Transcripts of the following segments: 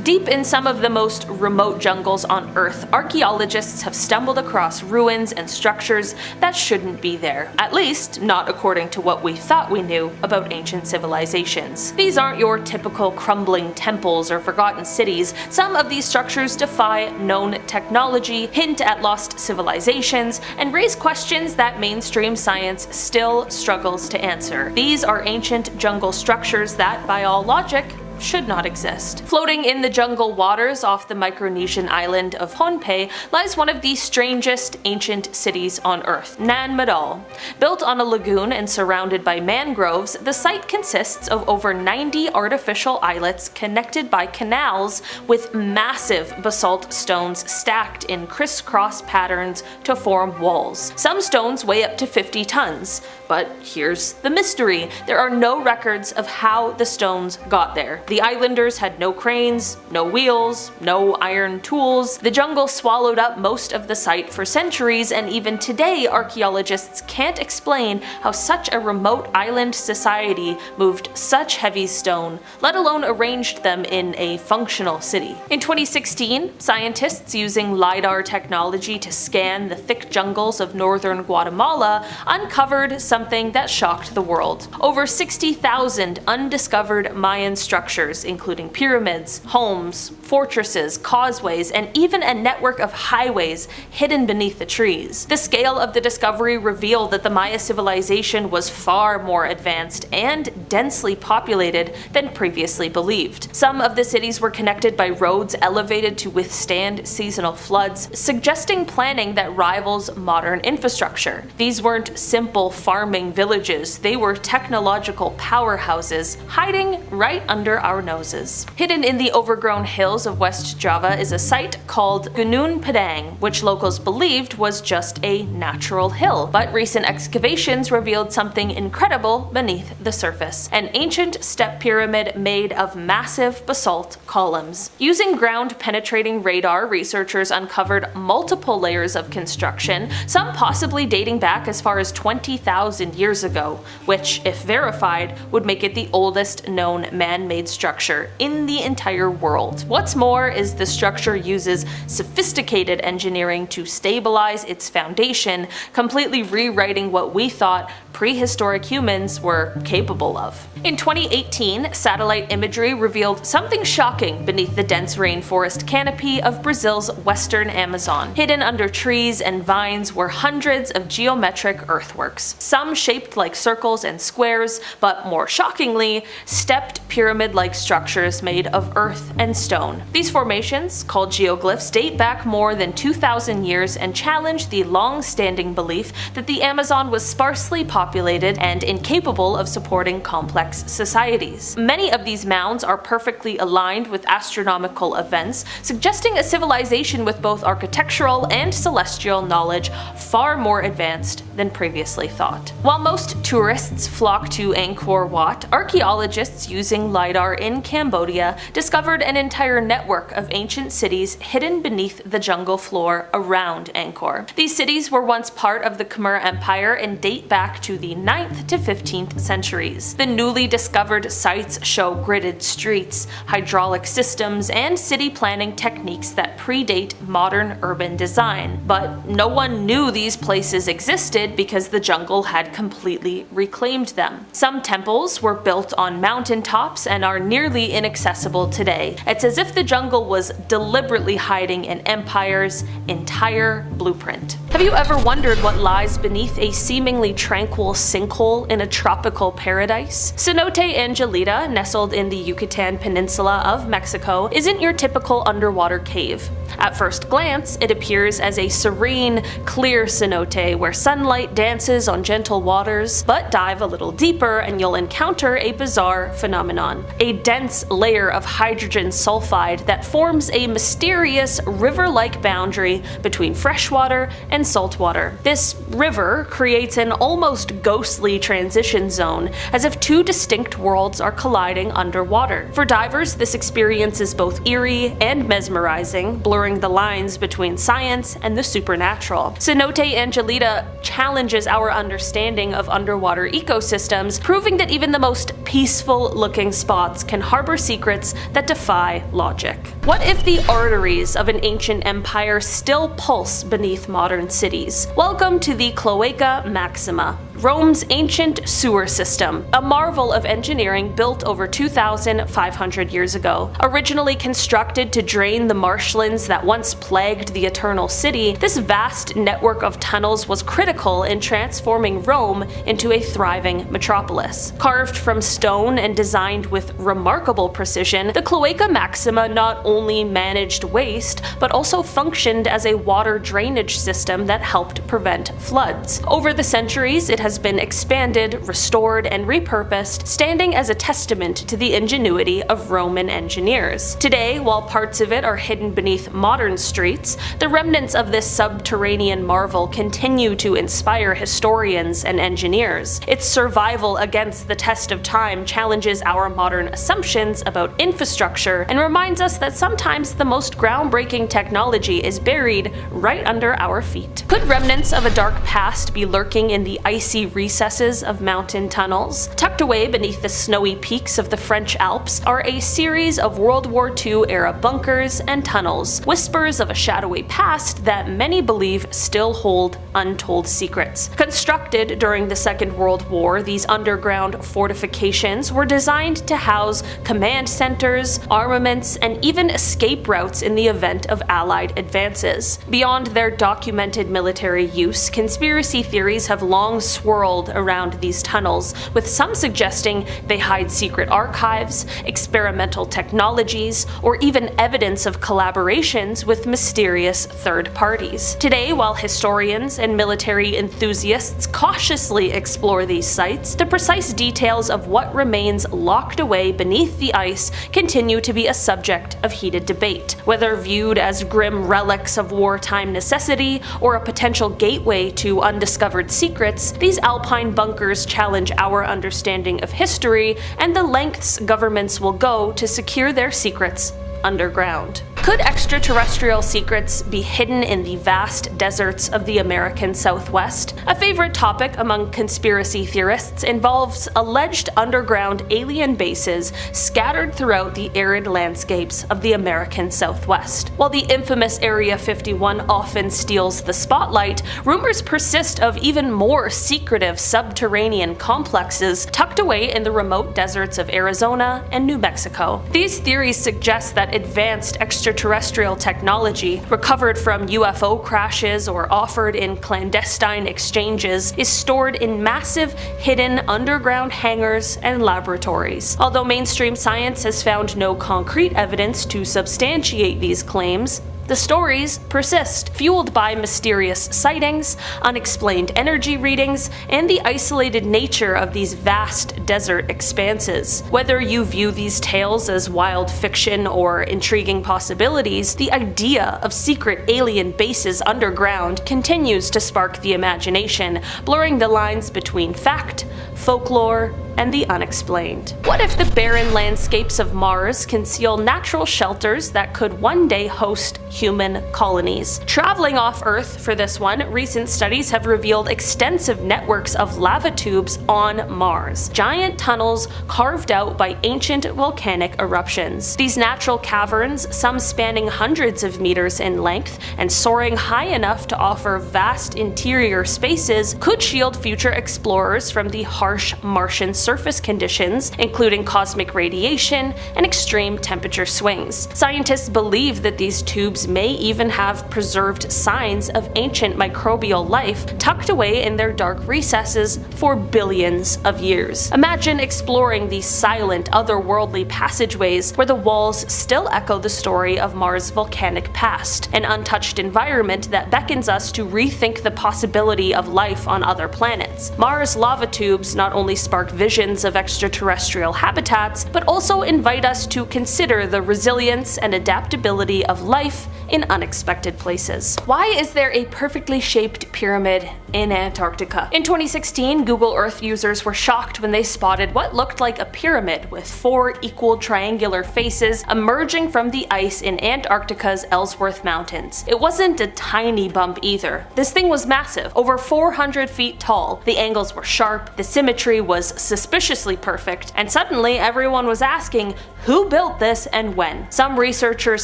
Deep in some of the most remote jungles on Earth, archaeologists have stumbled across ruins and structures that shouldn't be there. At least, not according to what we thought we knew about ancient civilizations. These aren't your typical crumbling temples or forgotten cities. Some of these structures defy known technology, hint at lost civilizations, and raise questions that mainstream science still struggles to answer. These are ancient jungle structures that, by all logic, should not exist. Floating in the jungle waters off the Micronesian island of Pohnpei lies one of the strangest ancient cities on Earth, Nan Madol. Built on a lagoon and surrounded by mangroves, the site consists of over 90 artificial islets connected by canals with massive basalt stones stacked in crisscross patterns to form walls. Some stones weigh up to 50 tons. But here's the mystery. There are no records of how the stones got there. The islanders had no cranes, no wheels, no iron tools. The jungle swallowed up most of the site for centuries, and even today archaeologists can't explain how such a remote island society moved such heavy stone, let alone arranged them in a functional city. In 2016, scientists using lidar technology to scan the thick jungles of northern Guatemala uncovered something that shocked the world. Over 60,000 undiscovered Mayan structures, including pyramids, homes, fortresses, causeways, and even a network of highways hidden beneath the trees. The scale of the discovery revealed that the Maya civilization was far more advanced and densely populated than previously believed. Some of the cities were connected by roads elevated to withstand seasonal floods, suggesting planning that rivals modern infrastructure. These weren't simple farming villages, they were technological powerhouses hiding right under our noses. Hidden in the overgrown hills of West Java is a site called Gunung Padang, which locals believed was just a natural hill, but recent excavations revealed something incredible beneath the surface: an ancient step pyramid made of massive basalt columns. Using ground-penetrating radar, researchers uncovered multiple layers of construction, some possibly dating back as far as 20,000 years ago, which, if verified, would make it the oldest known man-made structure in the entire world. What's more is the structure uses sophisticated engineering to stabilize its foundation, completely rewriting what we thought prehistoric humans were capable of. In 2018, satellite imagery revealed something shocking beneath the dense rainforest canopy of Brazil's western Amazon. Hidden under trees and vines were hundreds of geometric earthworks, some shaped like circles and squares, but more shockingly, stepped pyramid-like structures made of earth and stone. These formations, called geoglyphs, date back more than 2,000 years and challenge the long-standing belief that the Amazon was sparsely populated and incapable of supporting complex societies. Many of these mounds are perfectly aligned with astronomical events, suggesting a civilization with both architectural and celestial knowledge far more advanced than previously thought. While most tourists flock to Angkor Wat, archaeologists using lidar in Cambodia discovered an entire network of ancient cities hidden beneath the jungle floor around Angkor. These cities were once part of the Khmer Empire and date back to the 9th to 15th centuries. The newly discovered sites show gridded streets, hydraulic systems, and city planning techniques that predate modern urban design. But no one knew these places existed because the jungle had completely reclaimed them. Some temples were built on mountaintops and are nearly inaccessible today. It's as if the jungle was deliberately hiding an empire's entire blueprint. Have you ever wondered what lies beneath a seemingly tranquil sinkhole in a tropical paradise? Cenote Angelita, nestled in the Yucatan Peninsula of Mexico, isn't your typical underwater cave. At first glance, it appears as a serene, clear cenote where sunlight dances on gentle waters, but dive a little deeper and you'll encounter a bizarre phenomenon: a dense layer of hydrogen sulfide that forms a mysterious river-like boundary between freshwater and saltwater. This river creates an almost almost ghostly transition zone, as if two distinct worlds are colliding underwater. For divers, this experience is both eerie and mesmerizing, blurring the lines between science and the supernatural. Cenote Angelita challenges our understanding of underwater ecosystems, proving that even the most peaceful-looking spots can harbor secrets that defy logic. What if the arteries of an ancient empire still pulse beneath modern cities? Welcome to the Cloaca Maxima, Rome's ancient sewer system, a marvel of engineering built over 2,500 years ago. Originally constructed to drain the marshlands that once plagued the Eternal City, this vast network of tunnels was critical in transforming Rome into a thriving metropolis. Carved from stone and designed with remarkable precision, the Cloaca Maxima not only managed waste, but also functioned as a water drainage system that helped prevent floods. Over the centuries, it has been expanded, restored, and repurposed, standing as a testament to the ingenuity of Roman engineers. Today, while parts of it are hidden beneath modern streets, the remnants of this subterranean marvel continue to inspire historians and engineers. Its survival against the test of time challenges our modern assumptions about infrastructure and reminds us that sometimes the most groundbreaking technology is buried right under our feet. Could remnants of a dark past be lurking in the icy recesses of mountain tunnels? Tucked away beneath the snowy peaks of the French Alps are a series of World War II era bunkers and tunnels, whispers of a shadowy past that many believe still hold untold secrets. Constructed during the Second World War, these underground fortifications were designed to house command centers, armaments, and even escape routes in the event of Allied advances. Beyond their documented military use, conspiracy theories have long swirled around these tunnels, with some suggesting they hide secret archives, experimental technologies, or even evidence of collaborations with mysterious third parties. Today, while historians and military enthusiasts cautiously explore these sites, the precise details of what remains locked away beneath the ice continue to be a subject of heated debate. Whether viewed as grim relics of wartime necessity or a potential gateway to undiscovered secrets, these alpine bunkers challenge our understanding of history and the lengths governments will go to secure their secrets underground. Could extraterrestrial secrets be hidden in the vast deserts of the American Southwest? A favorite topic among conspiracy theorists involves alleged underground alien bases scattered throughout the arid landscapes of the American Southwest. While the infamous Area 51 often steals the spotlight, rumors persist of even more secretive subterranean complexes tucked away in the remote deserts of Arizona and New Mexico. These theories suggest that advanced extraterrestrial technology, recovered from UFO crashes or offered in clandestine exchanges, is stored in massive, hidden underground hangars and laboratories. Although mainstream science has found no concrete evidence to substantiate these claims, the stories persist, fueled by mysterious sightings, unexplained energy readings, and the isolated nature of these vast desert expanses. Whether you view these tales as wild fiction or intriguing possibilities, the idea of secret alien bases underground continues to spark the imagination, blurring the lines between fact, folklore, and the unexplained. What if the barren landscapes of Mars conceal natural shelters that could one day host human colonies? Traveling off Earth for this one, recent studies have revealed extensive networks of lava tubes on Mars, giant tunnels carved out by ancient volcanic eruptions. These natural caverns, some spanning hundreds of meters in length and soaring high enough to offer vast interior spaces, could shield future explorers from the harsh Martian surface conditions, including cosmic radiation and extreme temperature swings. Scientists believe that these tubes may even have preserved signs of ancient microbial life tucked away in their dark recesses for billions of years. Imagine exploring these silent, otherworldly passageways where the walls still echo the story of Mars' volcanic past, an untouched environment that beckons us to rethink the possibility of life on other planets. Mars lava tubes pyramids not only spark visions of extraterrestrial habitats, but also invite us to consider the resilience and adaptability of life in unexpected places. Why is there a perfectly shaped pyramid in Antarctica? In 2016, Google Earth users were shocked when they spotted what looked like a pyramid with 4 equal triangular faces emerging from the ice in Antarctica's Ellsworth Mountains. It wasn't a tiny bump either. This thing was massive, over 400 feet tall. The angles were sharp, the symmetry was suspiciously perfect, and suddenly everyone was asking, who built this and when? Some researchers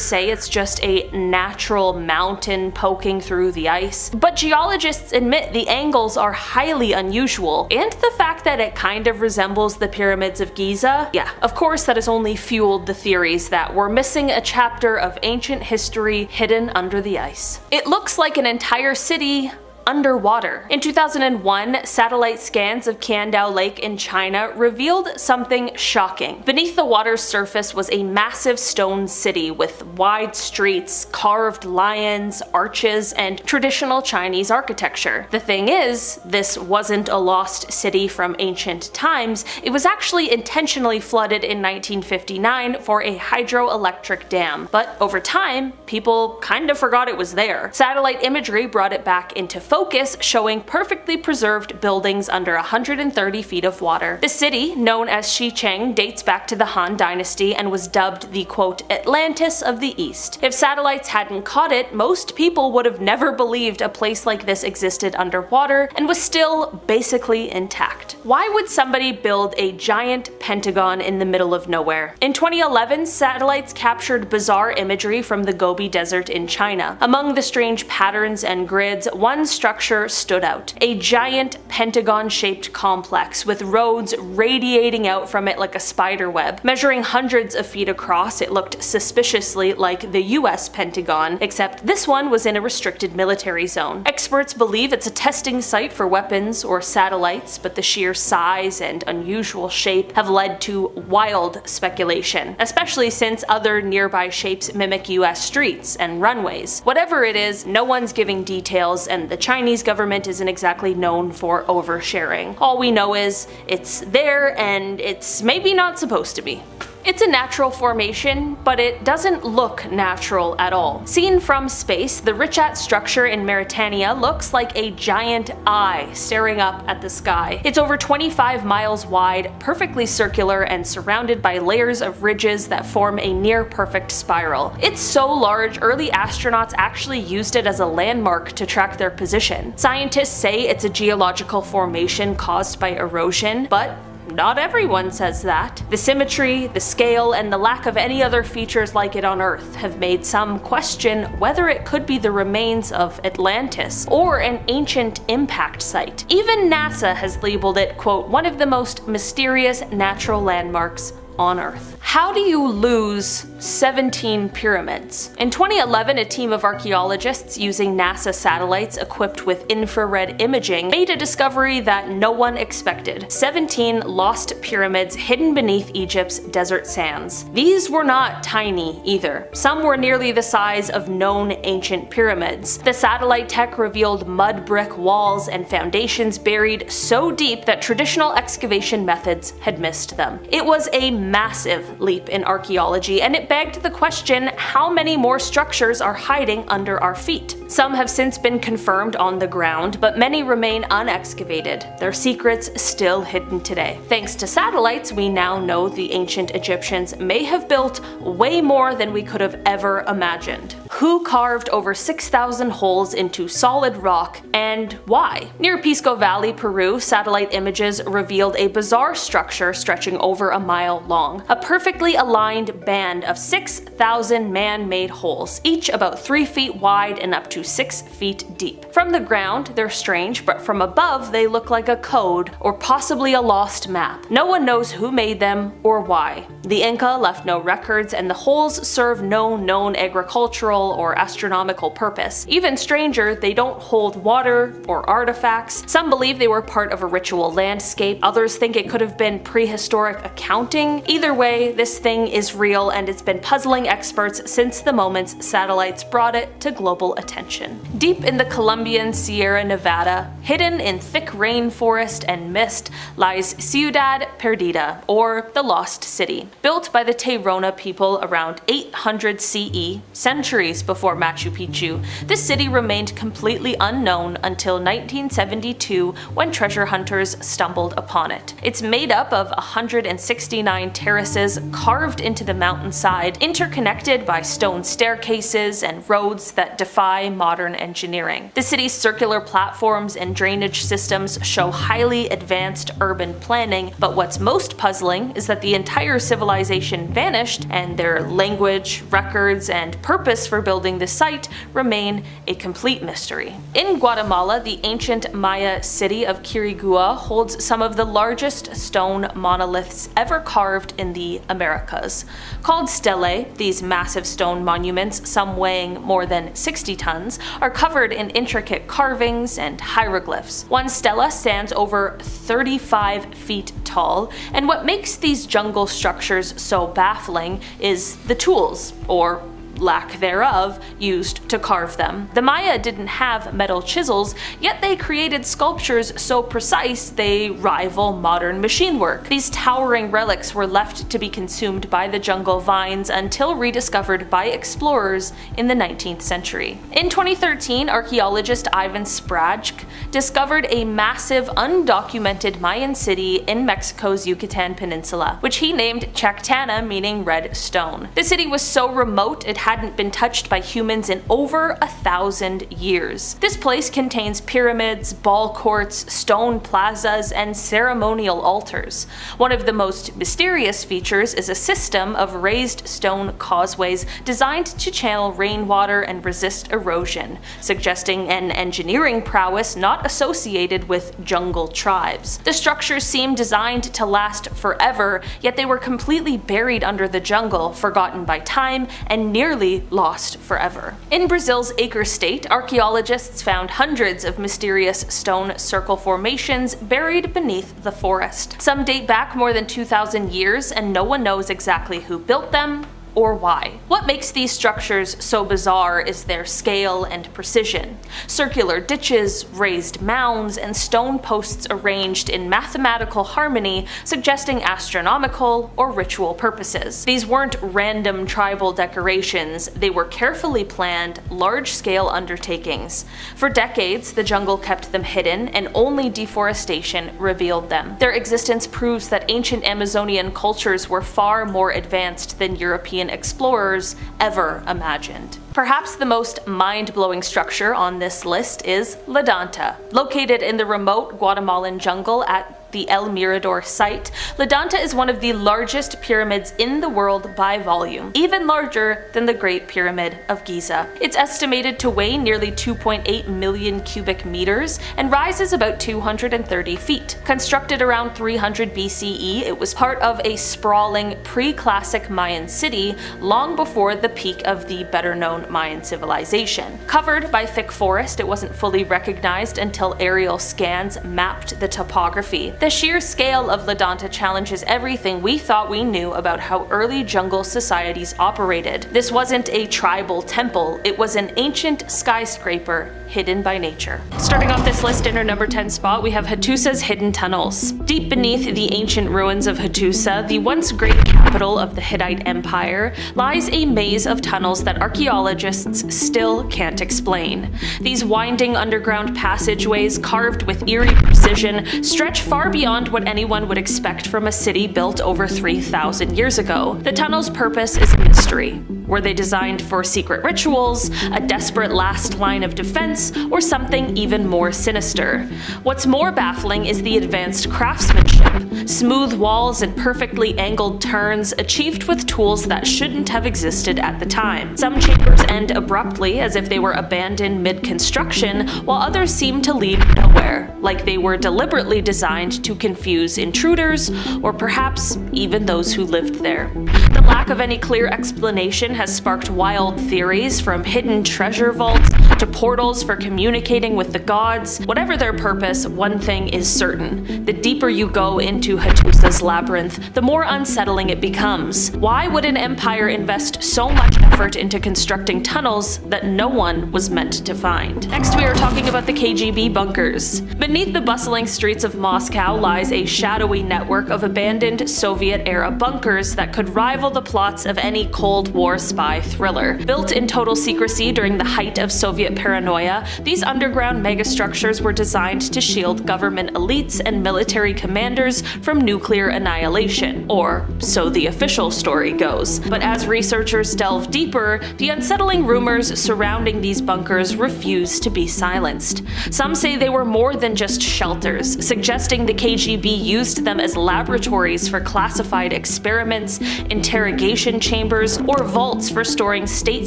say it's just a natural mountain poking through the ice, but geologists admit the angles are highly unusual, and the fact that it kind of resembles the pyramids of Giza, yeah, of course that has only fueled the theories that we're missing a chapter of ancient history hidden under the ice. It looks like an entire city underwater. In 2001, satellite scans of Qandao Lake in China revealed something shocking. Beneath the water's surface was a massive stone city with wide streets, carved lions, arches, and traditional Chinese architecture. The thing is, this wasn't a lost city from ancient times, it was actually intentionally flooded in 1959 for a hydroelectric dam. But over time, people kind of forgot it was there. Satellite imagery brought it back into focus, showing perfectly preserved buildings under 130 feet of water. The city, known as Xicheng, dates back to the Han Dynasty and was dubbed the quote, Atlantis of the East. If satellites hadn't caught it, most people would have never believed a place like this existed underwater and was still basically intact. Why would somebody build a giant pentagon in the middle of nowhere? In 2011, satellites captured bizarre imagery from the Gobi Desert in China. Among the strange patterns and grids, one structure stood out. A giant pentagon-shaped complex with roads radiating out from it like a spider web. Measuring hundreds of feet across, it looked suspiciously like the US Pentagon, except this one was in a restricted military zone. Experts believe it's a testing site for weapons or satellites, but the sheer size and unusual shape have led to wild speculation, especially since other nearby shapes mimic US streets and runways. Whatever it is, no one's giving details, and the Chinese government isn't exactly known for oversharing. All we know is it's there and it's maybe not supposed to be. It's a natural formation, but it doesn't look natural at all. Seen from space, the Richat structure in Mauritania looks like a giant eye staring up at the sky. It's over 25 miles wide, perfectly circular, and surrounded by layers of ridges that form a near-perfect spiral. It's so large, early astronauts actually used it as a landmark to track their position. Scientists say it's a geological formation caused by erosion, but not everyone says that. The symmetry, the scale, and the lack of any other features like it on Earth have made some question whether it could be the remains of Atlantis or an ancient impact site. Even NASA has labeled it, quote, one of the most mysterious natural landmarks on Earth. How do you lose 17 pyramids? In 2011, a team of archaeologists using NASA satellites equipped with infrared imaging made a discovery that no one expected. 17 lost pyramids hidden beneath Egypt's desert sands. These were not tiny either. Some were nearly the size of known ancient pyramids. The satellite tech revealed mud brick walls and foundations buried so deep that traditional excavation methods had missed them. It was a massive leap in archaeology, and it begged the question, how many more structures are hiding under our feet? Some have since been confirmed on the ground, but many remain unexcavated, their secrets still hidden today. Thanks to satellites, we now know the ancient Egyptians may have built way more than we could have ever imagined. Who carved over 6,000 holes into solid rock, and why? Near Pisco Valley, Peru, satellite images revealed a bizarre structure stretching over a mile long. A perfectly aligned band of 6,000 man-made holes, each about 3 feet wide and up to 6 feet deep. From the ground, they're strange, but from above they look like a code or possibly a lost map. No one knows who made them or why. The Inca left no records, and the holes serve no known agricultural mystical or astronomical purpose. Even stranger, they don't hold water or artifacts. Some believe they were part of a ritual landscape, others think it could have been prehistoric accounting. Either way, this thing is real and it's been puzzling experts since the moments satellites brought it to global attention. Deep in the Colombian Sierra Nevada, hidden in thick rainforest and mist, lies Ciudad Perdida, or the Lost City. Built by the Tairona people around 800 CE, centuries before Machu Picchu, this city remained completely unknown until 1972 when treasure hunters stumbled upon it. It's made up of 169 terraces carved into the mountainside, interconnected by stone staircases and roads that defy modern engineering. The city's circular platforms and drainage systems show highly advanced urban planning, but what's most puzzling is that the entire civilization vanished and their language, records, and purpose for building the site remain a complete mystery. In Guatemala, the ancient Maya city of Quirigua holds some of the largest stone monoliths ever carved in the Americas. Called stelae, these massive stone monuments, some weighing more than 60 tons, are covered in intricate carvings and hieroglyphs. One stela stands over 35 feet tall, and what makes these jungle structures so baffling is the tools, or lack thereof, used to carve them. The Maya didn't have metal chisels, yet they created sculptures so precise they rival modern machine work. These towering relics were left to be consumed by the jungle vines until rediscovered by explorers in the 19th century. In 2013, archaeologist Ivan Sprajc discovered a massive undocumented Mayan city in Mexico's Yucatan Peninsula, which he named Chactana, meaning red stone. The city was so remote it hadn't been touched by humans in over 1,000 years. This place contains pyramids, ball courts, stone plazas, and ceremonial altars. One of the most mysterious features is a system of raised stone causeways designed to channel rainwater and resist erosion, suggesting an engineering prowess not associated with jungle tribes. The structures seem designed to last forever, yet they were completely buried under the jungle, forgotten by time, and nearly lost forever. In Brazil's Acre State, archaeologists found hundreds of mysterious stone circle formations buried beneath the forest. Some date back more than 2,000 years, and no one knows exactly who built them or why. What makes these structures so bizarre is their scale and precision. Circular ditches, raised mounds, and stone posts arranged in mathematical harmony, suggesting astronomical or ritual purposes. These weren't random tribal decorations, they were carefully planned, large-scale undertakings. For decades, the jungle kept them hidden, and only deforestation revealed them. Their existence proves that ancient Amazonian cultures were far more advanced than European explorers ever imagined. Perhaps the most mind-blowing structure on this list is La Danta. Located in the remote Guatemalan jungle at the El Mirador site, La Danta is one of the largest pyramids in the world by volume, even larger than the Great Pyramid of Giza. It's estimated to weigh nearly 2.8 million cubic meters and rises about 230 feet. Constructed around 300 BCE, it was part of a sprawling pre-classic Mayan city long before the peak of the better-known Mayan civilization. Covered by thick forest, it wasn't fully recognized until aerial scans mapped the topography. The sheer scale of La Danta challenges everything we thought we knew about how early jungle societies operated. This wasn't a tribal temple, it was an ancient skyscraper hidden by nature. Starting off this list in our number 10 spot, we have Hattusa's hidden tunnels. Deep beneath the ancient ruins of Hattusa, the once great capital of the Hittite Empire, lies a maze of tunnels that archaeologists still can't explain. These winding underground passageways, carved with eerie precision, stretch far beyond what anyone would expect from a city built over 3,000 years ago. The tunnel's purpose is a mystery. Were they designed for secret rituals, a desperate last line of defense, or something even more sinister? What's more baffling is the advanced craftsmanship. Smooth walls and perfectly angled turns achieved with tools that shouldn't have existed at the time. Some chambers end abruptly as if they were abandoned mid-construction, while others seem to lead nowhere, like they were deliberately designed to confuse intruders, or perhaps even those who lived there. The lack of any clear explanation has sparked wild theories, from hidden treasure vaults to portals for communicating with the gods. Whatever their purpose, one thing is certain: the deeper you go into Hattusa's labyrinth, the more unsettling it becomes. Why would an empire invest so much effort into constructing tunnels that no one was meant to find? Next, we are talking about the KGB bunkers. Beneath the bustling streets of Moscow lies a shadowy network of abandoned Soviet-era bunkers that could rival the plots of any Cold War spy thriller. Built in total secrecy during the height of Soviet paranoia, these underground megastructures were designed to shield government elites and military commanders from nuclear annihilation, or so the official story goes. But as researchers delve deeper, the unsettling rumors surrounding these bunkers refuse to be silenced. Some say they were more than just shelters, suggesting the KGB used them as laboratories for classified experiments, interrogation chambers, or vaults for storing state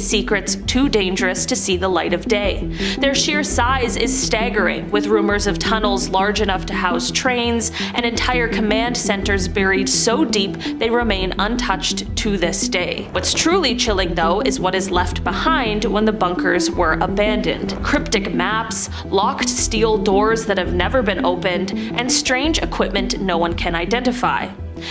secrets too dangerous to see the light of day. Their sheer size is staggering, with rumors of tunnels large enough to house trains and entire command centers buried so deep they remain untouched to this day. What's truly chilling, though, is what is left behind when the bunkers were abandoned. Cryptic maps, locked steel doors that have never been opened, and strange equipment no one can identify.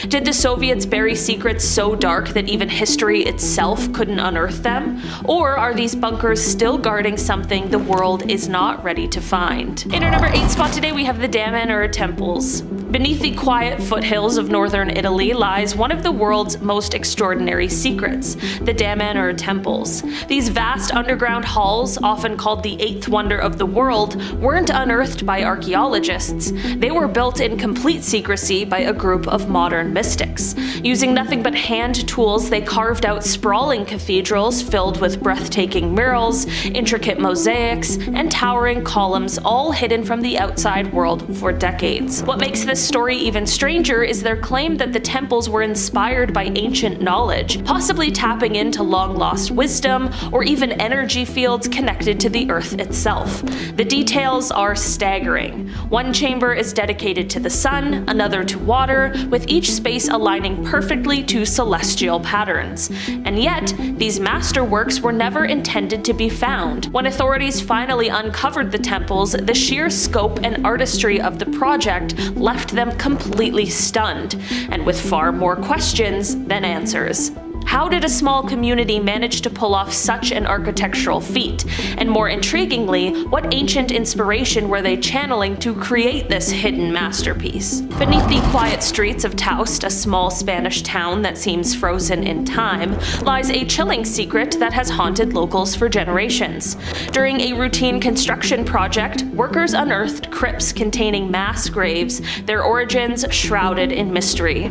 Did the Soviets bury secrets so dark that even history itself couldn't unearth them? Or are these bunkers still guarding something the world is not ready to find? In our number 8 spot today, we have the Damanhur temples. Beneath the quiet foothills of northern Italy lies one of the world's most extraordinary secrets, the Damanhur temples. These vast underground halls, often called the eighth wonder of the world, weren't unearthed by archaeologists. They were built in complete secrecy by a group of modern mystics. Using nothing but hand tools, they carved out sprawling cathedrals filled with breathtaking murals, intricate mosaics, and towering columns, all hidden from the outside world for decades. What makes this story even stranger is their claim that the temples were inspired by ancient knowledge, possibly tapping into long-lost wisdom or even energy fields connected to the earth itself. The details are staggering. One chamber is dedicated to the sun, another to water, with each space aligning perfectly to celestial patterns. And yet, these masterworks were never intended to be found. When authorities finally uncovered the temples, the sheer scope and artistry of the project left them completely stunned, and with far more questions than answers. How did a small community manage to pull off such an architectural feat? And more intriguingly, what ancient inspiration were they channeling to create this hidden masterpiece? Beneath the quiet streets of Taust, a small Spanish town that seems frozen in time, lies a chilling secret that has haunted locals for generations. During a routine construction project, workers unearthed crypts containing mass graves, their origins shrouded in mystery.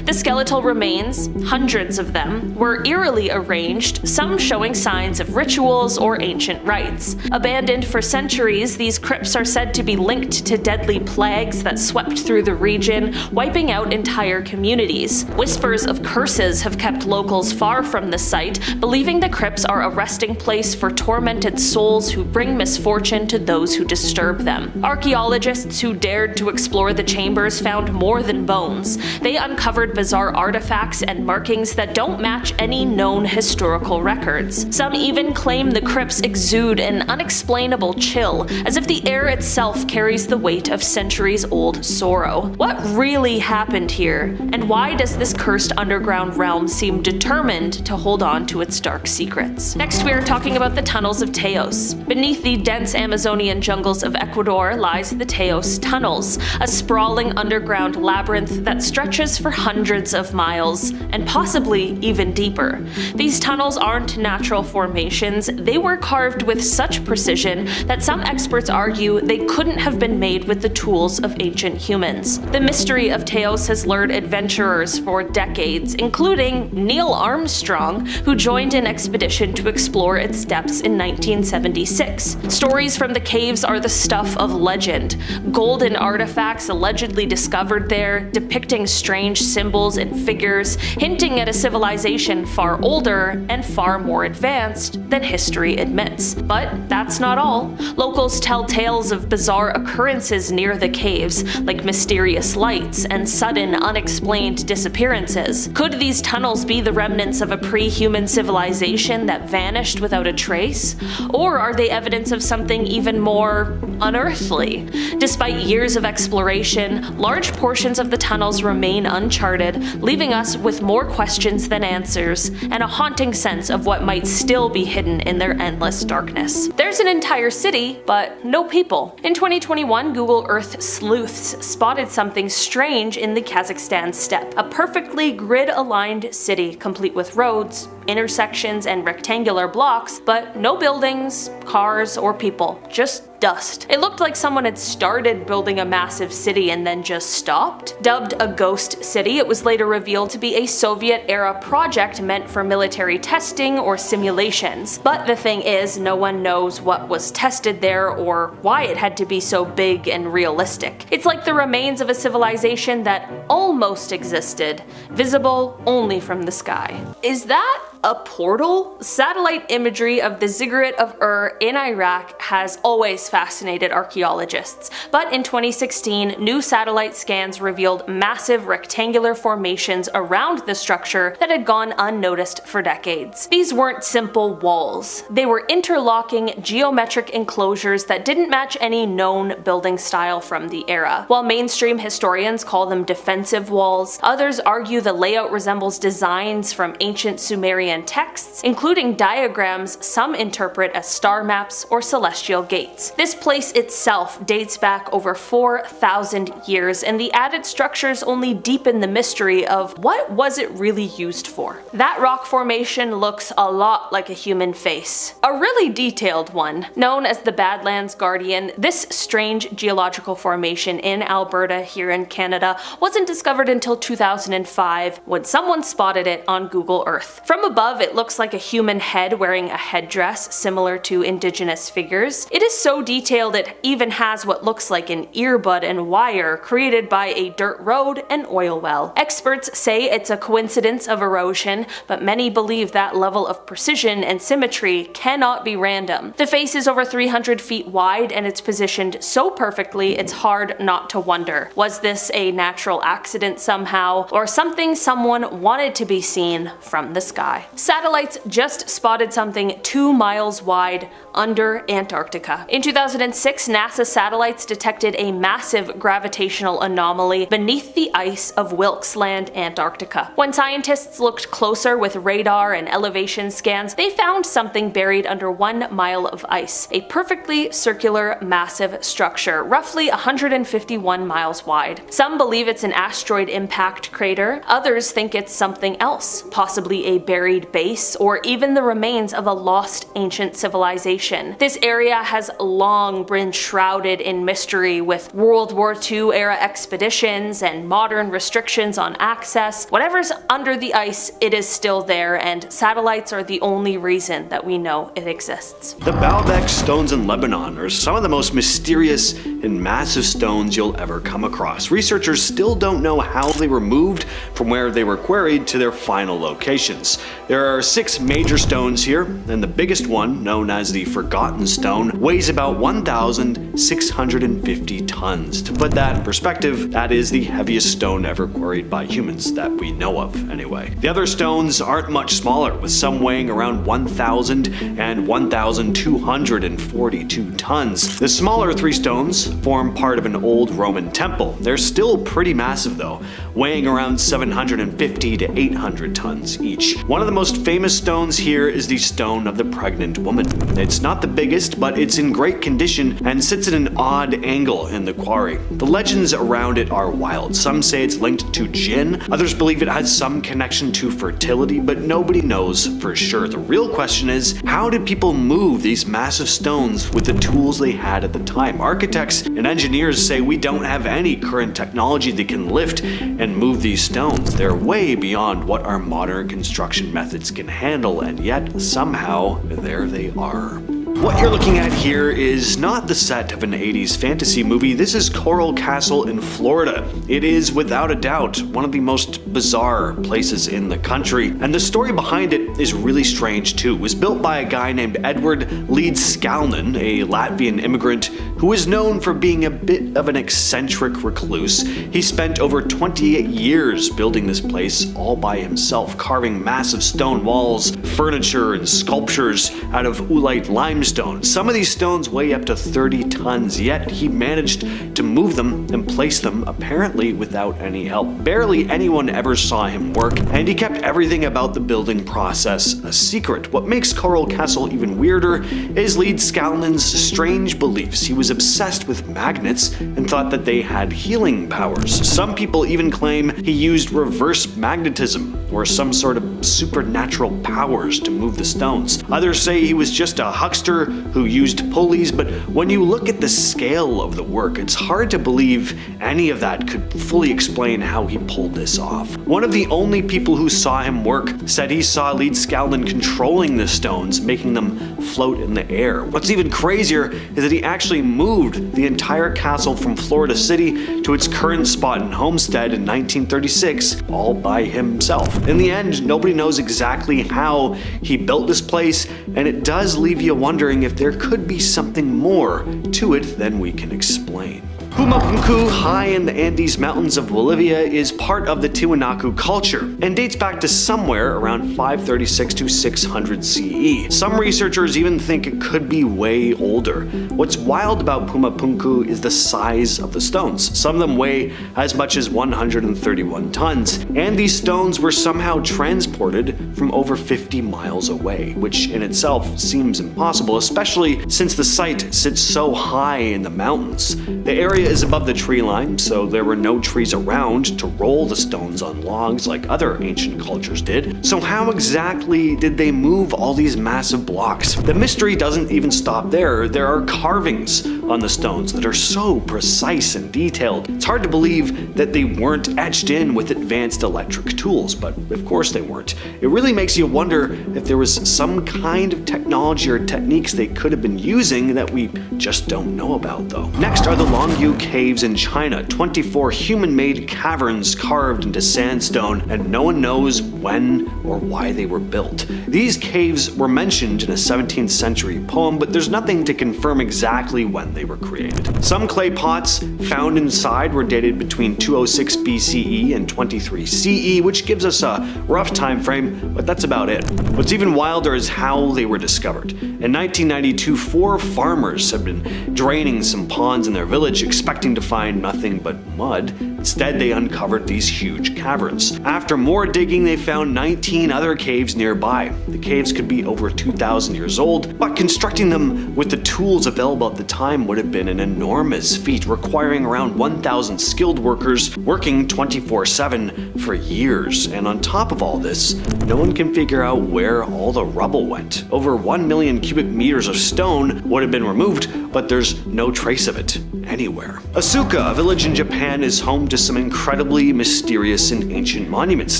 The skeletal remains, hundreds of them, were eerily arranged, some showing signs of rituals or ancient rites. Abandoned for centuries, these crypts are said to be linked to deadly plagues that swept through the region, wiping out entire communities. Whispers of curses have kept locals far from the site, believing the crypts are a resting place for tormented souls who bring misfortune to those who disturb them. Archaeologists who dared to explore the chambers found more than bones. They uncovered bizarre artifacts and markings that don't match any known historical records. Some even claim the crypts exude an unexplainable chill, as if the air itself carries the weight of centuries-old sorrow. What really happened here, and why does this cursed underground realm seem determined to hold on to its dark secrets? Next, we are talking about the tunnels of Taos. Beneath the dense Amazonian jungles of Ecuador lies the Taos Tunnels, a sprawling underground labyrinth that stretches for hundreds of miles, and possibly even deeper. These tunnels aren't natural formations, they were carved with such precision that some experts argue they couldn't have been made with the tools of ancient humans. The mystery of Taos has lured adventurers for decades, including Neil Armstrong, who joined an expedition to explore its depths in 1976. Stories from the caves are the stuff of legend. Golden artifacts allegedly discovered there, depicting strange symbols and figures, hinting at a civilization civilization far older and far more advanced than history admits. But that's not all. Locals tell tales of bizarre occurrences near the caves, like mysterious lights and sudden, unexplained disappearances. Could these tunnels be the remnants of a pre-human civilization that vanished without a trace? Or are they evidence of something even more unearthly? Despite years of exploration, large portions of the tunnels remain uncharted, leaving us with more questions than answers, and a haunting sense of what might still be hidden in their endless darkness. There's an entire city, but no people. In 2021, Google Earth sleuths spotted something strange in the Kazakhstan steppe. A perfectly grid-aligned city, complete with roads, intersections, and rectangular blocks, but no buildings, cars, or people. Just dust. It looked like someone had started building a massive city and then just stopped. Dubbed a ghost city, it was later revealed to be a Soviet-era project meant for military testing or simulations. But the thing is, no one knows what was tested there or why it had to be so big and realistic. It's like the remains of a civilization that almost existed, visible only from the sky. Is that a portal? Satellite imagery of the Ziggurat of Ur in Iraq has always fascinated archaeologists, but in 2016, new satellite scans revealed massive rectangular formations around the structure that had gone unnoticed for decades. These weren't simple walls. They were interlocking geometric enclosures that didn't match any known building style from the era. While mainstream historians call them defensive walls, others argue the layout resembles designs from ancient Sumerian texts, including diagrams some interpret as star maps or celestial gates. This place itself dates back over 4,000 years, and the added structures only deepen the mystery of what was it really used for. That rock formation looks a lot like a human face. A really detailed one. Known as the Badlands Guardian, this strange geological formation in Alberta here in Canada wasn't discovered until 2005 when someone spotted it on Google Earth. From above, it looks like a human head wearing a headdress similar to indigenous figures. It is so detailed it even has what looks like an earbud and wire created by a dirt road and oil well. Experts say it's a coincidence of erosion, but many believe that level of precision and symmetry cannot be random. The face is over 300 feet wide and it's positioned so perfectly it's hard not to wonder, was this a natural accident somehow, or something someone wanted to be seen from the sky? Satellites just spotted something 2 miles wide under Antarctica. In 2006, NASA satellites detected a massive gravitational anomaly beneath the ice of Wilkes Land, Antarctica. When scientists looked closer with radar and elevation scans, they found something buried under 1 mile of ice, a perfectly circular, massive structure, roughly 151 miles wide. Some believe it's an asteroid impact crater, others think it's something else, possibly a buried base, or even the remains of a lost ancient civilization. This area has long been shrouded in mystery, with World War II era expeditions and modern restrictions on access. Whatever's under the ice, it is still there, and satellites are the only reason that we know it exists. The Baalbek stones in Lebanon are some of the most mysterious and massive stones you'll ever come across. Researchers still don't know how they were moved from where they were quarried to their final locations. There are 6 major stones here, and the biggest one, known as the Forgotten Stone, weighs about 1,650 tons. To put that in perspective, that is the heaviest stone ever quarried by humans that we know of, anyway. The other stones aren't much smaller, with some weighing around 1,000 and 1,242 tons. The smaller 3 stones form part of an old Roman temple. They're still pretty massive though, weighing around 750 to 800 tons each. One of the most famous stones here is the Stone of the Pregnant Woman. It's not the biggest, but it's in great condition and sits at an odd angle in the quarry. The legends around it are wild. Some say it's linked to jinn, others believe it has some connection to fertility, but nobody knows for sure. The real question is, how did people move these massive stones with the tools they had at the time? Architects and engineers say we don't have any current technology that can lift and move these stones. They're way beyond what our modern construction methods can handle, and yet somehow there they are. What you're looking at here is not the set of an 80s fantasy movie. This is Coral Castle in Florida. It is, without a doubt, one of the most bizarre places in the country, and the story behind it is really strange too. It was built by a guy named Edward Lidskallnen, a Latvian immigrant who is known for being a bit of an eccentric recluse. He spent over 28 years building this place all by himself, carving massive stone walls, furniture, and sculptures out of oolite limestone. Some of these stones weigh up to 30 tons, yet he managed to move them and place them apparently without any help. Barely anyone ever saw him work, and he kept everything about the building process a secret. What makes Coral Castle even weirder is Lidskallnen's strange beliefs. He was obsessed with magnets and thought that they had healing powers. Some people even claim he used reverse magnetism or some sort of supernatural powers to move the stones. Others say he was just a huckster who used pulleys, but when you look at the scale of the work, it's hard to believe any of that could fully explain how he pulled this off. One of the only people who saw him work said he saw Lidskallnen controlling the stones, making them float in the air. What's even crazier is that he actually moved the entire castle from Florida City to its current spot in Homestead in 1936, all by himself. In the end, nobody knows exactly how he built this place, and it does leave you wondering if there could be something more to it than we can explain. Puma Punku, high in the Andes Mountains of Bolivia, is part of the Tiwanaku culture and dates back to somewhere around 536 to 600 CE. Some researchers even think it could be way older. What's wild about Puma Punku is the size of the stones. Some of them weigh as much as 131 tons, and these stones were somehow transported from over 50 miles away, which in itself seems impossible, especially since the site sits so high in the mountains. The area is above the tree line, so there were no trees around to roll the stones on logs like other ancient cultures did. So how exactly did they move all these massive blocks? The mystery doesn't even stop there. There are carvings on the stones that are so precise and detailed. It's hard to believe that they weren't etched in with advanced electric tools, but of course they weren't. It really makes you wonder if there was some kind of technology or techniques they could have been using that we just don't know about though. Next are the Longyu Caves in China, 24 human-made caverns carved into sandstone, and no one knows when or why they were built. These caves were mentioned in a 17th century poem, but there's nothing to confirm exactly when they were created. Some clay pots found inside were dated between 206 BCE and 23 CE, which gives us a rough time frame, but that's about it. What's even wilder is how they were discovered. In 1992, 4 farmers had been draining some ponds in their village, expecting to find nothing but mud. Instead, they uncovered these huge caverns. After more digging, they found 19 other caves nearby. The caves could be over 2,000 years old, but constructing them with the tools available at the time would have been an enormous feat, requiring around 1,000 skilled workers working 24/7 for years. And on top of all this, no one can figure out where all the rubble went. Over 1 million cubic meters of stone would have been removed, but there's no trace of it anywhere. Asuka, a village in Japan, is home to some incredibly mysterious and ancient monuments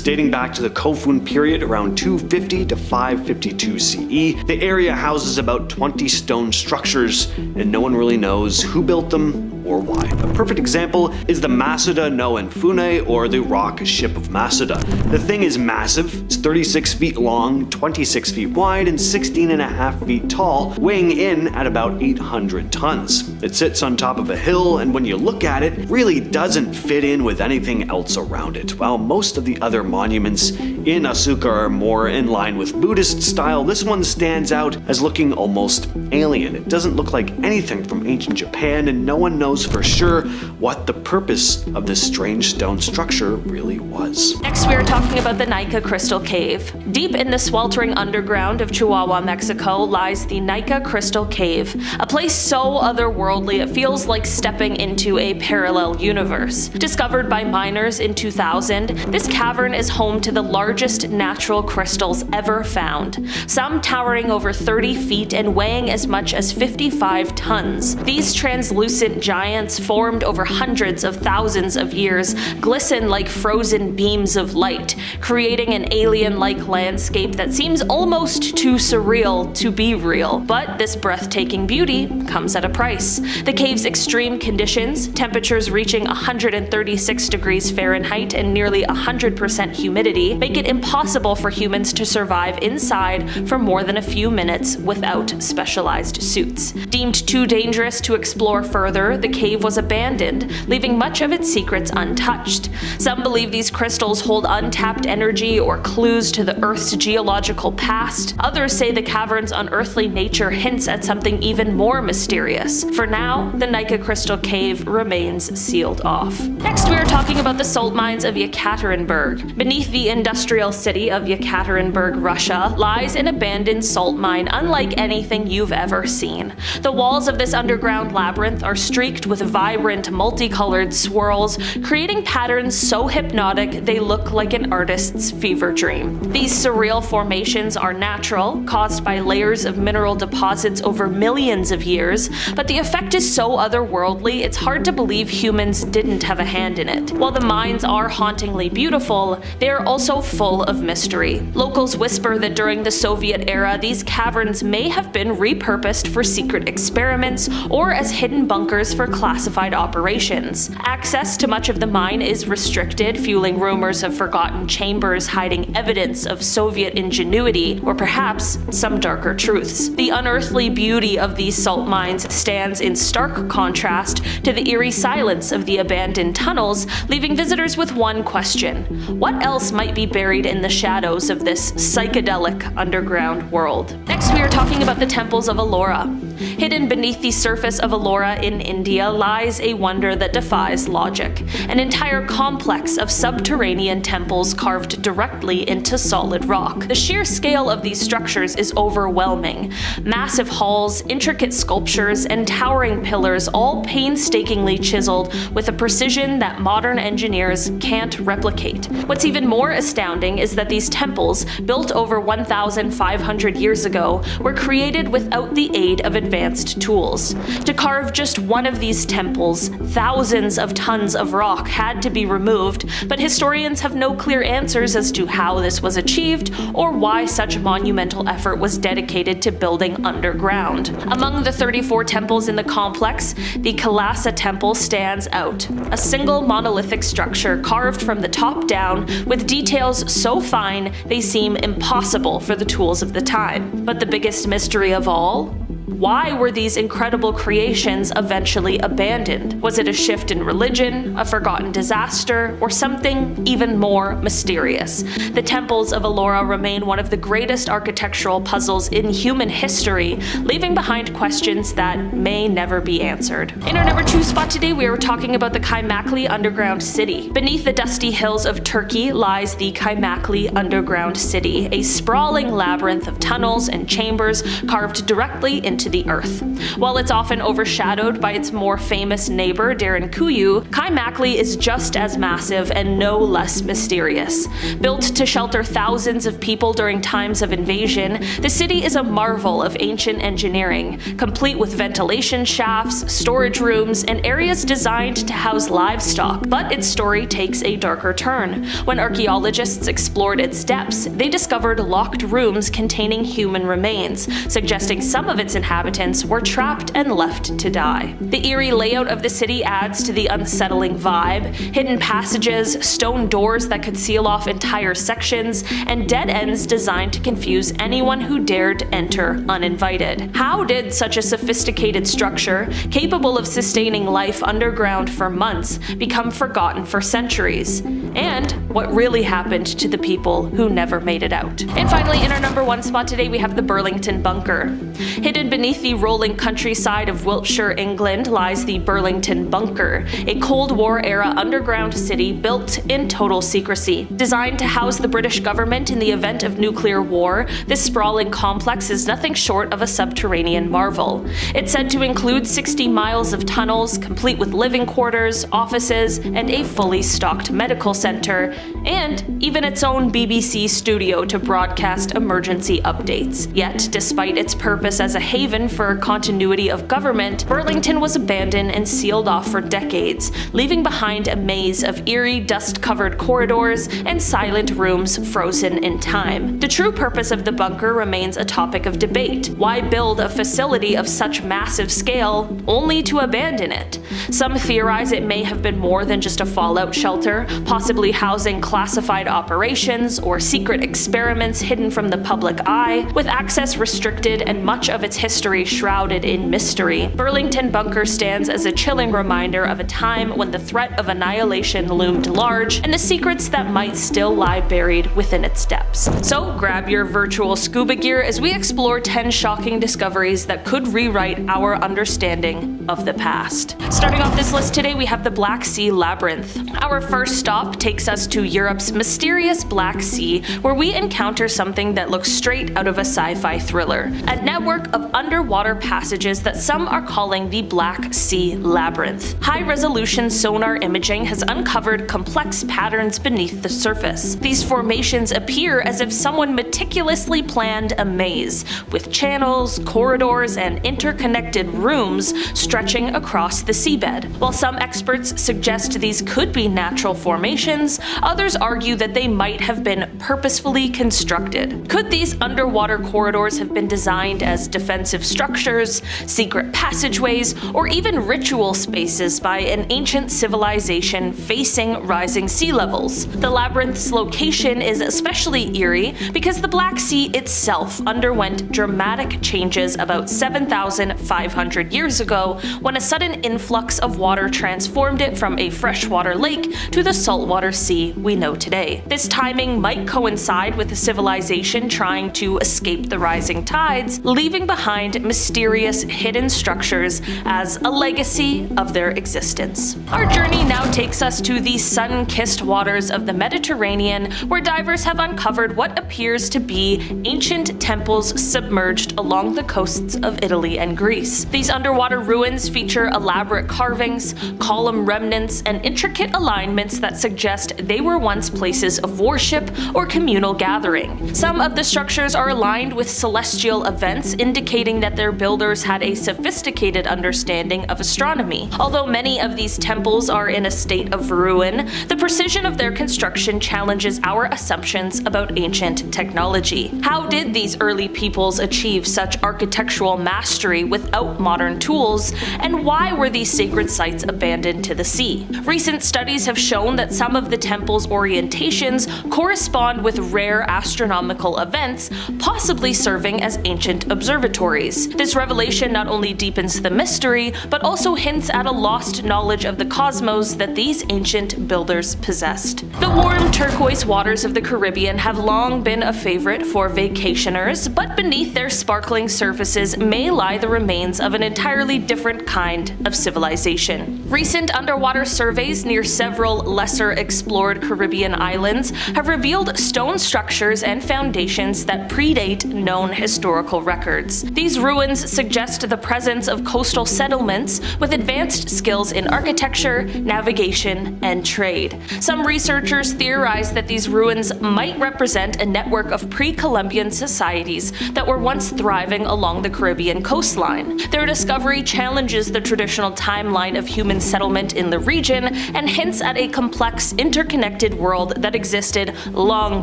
dating back to the Kofun period around 250 to 552 CE. The area houses about 20 stone structures, and no one really knows who built them or why. A perfect example is the Masuda no Enfune, or the rock ship of Masuda. The thing is massive. It's 36 feet long, 26 feet wide, and 16.5 feet tall, weighing in at about 800 tons. It sits on top of a hill, and when you look at it, really doesn't fit in with anything else around it. While most of the other monuments in Asuka are more in line with Buddhist style, this one stands out as looking almost alien. It doesn't look like anything from ancient Japan, and no one knows for sure what the purpose of this strange stone structure really was. Next, we are talking about the Nika Crystal Cave. Deep in the sweltering underground of Chihuahua, Mexico, lies the Nika Crystal Cave, a place so otherworldly it feels like stepping into a parallel universe. Discovered by miners in 2000, this cavern is home to the largest largest natural crystals ever found, some towering over 30 feet and weighing as much as 55 tons. These translucent giants, formed over hundreds of thousands of years, glisten like frozen beams of light, creating an alien-like landscape that seems almost too surreal to be real. But this breathtaking beauty comes at a price. The cave's extreme conditions, temperatures reaching 136 degrees Fahrenheit and nearly 100% humidity, make it impossible for humans to survive inside for more than a few minutes without specialized suits. Deemed too dangerous to explore further, the cave was abandoned, leaving much of its secrets untouched. Some believe these crystals hold untapped energy or clues to the Earth's geological past. Others say the cavern's unearthly nature hints at something even more mysterious. For now, the Nika Crystal Cave remains sealed off. Next, we are talking about the salt mines of Yekaterinburg. Beneath the industrial city of Yekaterinburg, Russia, lies an abandoned salt mine unlike anything you've ever seen. The walls of this underground labyrinth are streaked with vibrant, multicolored swirls, creating patterns so hypnotic they look like an artist's fever dream. These surreal formations are natural, caused by layers of mineral deposits over millions of years, but the effect is so otherworldly it's hard to believe humans didn't have a hand in it. While the mines are hauntingly beautiful, they are also full of mystery. Locals whisper that during the Soviet era, these caverns may have been repurposed for secret experiments or as hidden bunkers for classified operations. Access to much of the mine is restricted, fueling rumors of forgotten chambers hiding evidence of Soviet ingenuity, or perhaps some darker truths. The unearthly beauty of these salt mines stands in stark contrast to the eerie silence of the abandoned tunnels, leaving visitors with one question: what else might be buried in the shadows of this psychedelic underground world? Next, we are talking about the temples of Ellora. Hidden beneath the surface of Ellora in India lies a wonder that defies logic, an entire complex of subterranean temples carved directly into solid rock. The sheer scale of these structures is overwhelming. Massive halls, intricate sculptures, and towering pillars, all painstakingly chiseled with a precision that modern engineers can't replicate. What's even more astounding is that these temples, built over 1,500 years ago, were created without the aid of advanced tools. To carve just one of these temples, thousands of tons of rock had to be removed, but historians have no clear answers as to how this was achieved or why such monumental effort was dedicated to building underground. Among the 34 temples in the complex, the Kailasa Temple stands out, a single monolithic structure carved from the top down with details so fine they seem impossible for the tools of the time. But the biggest mystery of all? Why were these incredible creations eventually abandoned? Was it a shift in religion, a forgotten disaster, or something even more mysterious? The temples of Ellora remain one of the greatest architectural puzzles in human history, leaving behind questions that may never be answered. In our number 2 spot today, we are talking about the Kaymakli underground city. Beneath the dusty hills of Turkey lies the Kaymakli underground city, a sprawling labyrinth of tunnels and chambers carved directly into the earth. While it's often overshadowed by its more famous neighbor, Derinkuyu, Kaymakli is just as massive and no less mysterious. Built to shelter thousands of people during times of invasion, the city is a marvel of ancient engineering, complete with ventilation shafts, storage rooms, and areas designed to house livestock. But its story takes a darker turn. When archaeologists explored its depths, they discovered locked rooms containing human remains, suggesting some of its inhabitants were trapped and left to die. The eerie layout of the city adds to the unsettling vibe: hidden passages, stone doors that could seal off entire sections, and dead ends designed to confuse anyone who dared enter uninvited. How did such a sophisticated structure, capable of sustaining life underground for months, become forgotten for centuries? And what really happened to the people who never made it out? And finally, in our number 1 spot today, we have the Burlington Bunker. Hidden beneath beneath the rolling countryside of Wiltshire, England, lies the Burlington Bunker, a Cold War-era underground city built in total secrecy. Designed to house the British government in the event of nuclear war, this sprawling complex is nothing short of a subterranean marvel. It's said to include 60 miles of tunnels, complete with living quarters, offices, and a fully stocked medical center, and even its own BBC studio to broadcast emergency updates. Yet, despite its purpose as a haven for continuity of government, Burlington was abandoned and sealed off for decades, leaving behind a maze of eerie, dust-covered corridors and silent rooms frozen in time. The true purpose of the bunker remains a topic of debate. Why build a facility of such massive scale only to abandon it? Some theorize it may have been more than just a fallout shelter, possibly housing classified operations or secret experiments hidden from the public eye, with access restricted and much of its history shrouded in mystery. Burlington Bunker stands as a chilling reminder of a time when the threat of annihilation loomed large, and the secrets that might still lie buried within its depths. So grab your virtual scuba gear as we explore 10 shocking discoveries that could rewrite our understanding of the past. Starting off this list today, we have the Black Sea Labyrinth. Our first stop takes us to Europe's mysterious Black Sea, where we encounter something that looks straight out of a sci-fi thriller. A network of underwater passages that some are calling the Black Sea Labyrinth. High-resolution sonar imaging has uncovered complex patterns beneath the surface. These formations appear as if someone meticulously planned a maze, with channels, corridors, and interconnected rooms stretching across the seabed. While some experts suggest these could be natural formations, others argue that they might have been purposefully constructed. Could these underwater corridors have been designed as defensive structures, secret passageways, or even ritual spaces by an ancient civilization facing rising sea levels? The labyrinth's location is especially eerie because the Black Sea itself underwent dramatic changes about 7,500 years ago when a sudden influx of water transformed it from a freshwater lake to the saltwater sea we know today. This timing might coincide with a civilization trying to escape the rising tides, leaving behind mysterious hidden structures as a legacy of their existence. Our journey now takes us to the sun-kissed waters of the Mediterranean, where divers have uncovered what appears to be ancient temples submerged along the coasts of Italy and Greece. These underwater ruins feature elaborate carvings, column remnants, and intricate alignments that suggest they were once places of worship or communal gathering. Some of the structures are aligned with celestial events, indicating that their builders had a sophisticated understanding of astronomy. Although many of these temples are in a state of ruin, the precision of their construction challenges our assumptions about ancient technology. How did these early peoples achieve such architectural mastery without modern tools, and why were these sacred sites abandoned to the sea? Recent studies have shown that some of the temple's orientations correspond with rare astronomical events, possibly serving as ancient observatories. This revelation not only deepens the mystery, but also hints at a lost knowledge of the cosmos that these ancient builders possessed. The warm turquoise waters of the Caribbean have long been a favorite for vacationers, but beneath their sparkling surfaces may lie the remains of an entirely different kind of civilization. Recent underwater surveys near several lesser explored Caribbean islands have revealed stone structures and foundations that predate known historical records. These ruins suggest the presence of coastal settlements with advanced skills in architecture, navigation, and trade. Some researchers theorize that these ruins might represent a network of pre-Columbian societies that were once thriving along the Caribbean coastline. Their discovery challenges the traditional timeline of human settlement in the region and hints at a complex, interconnected world that existed long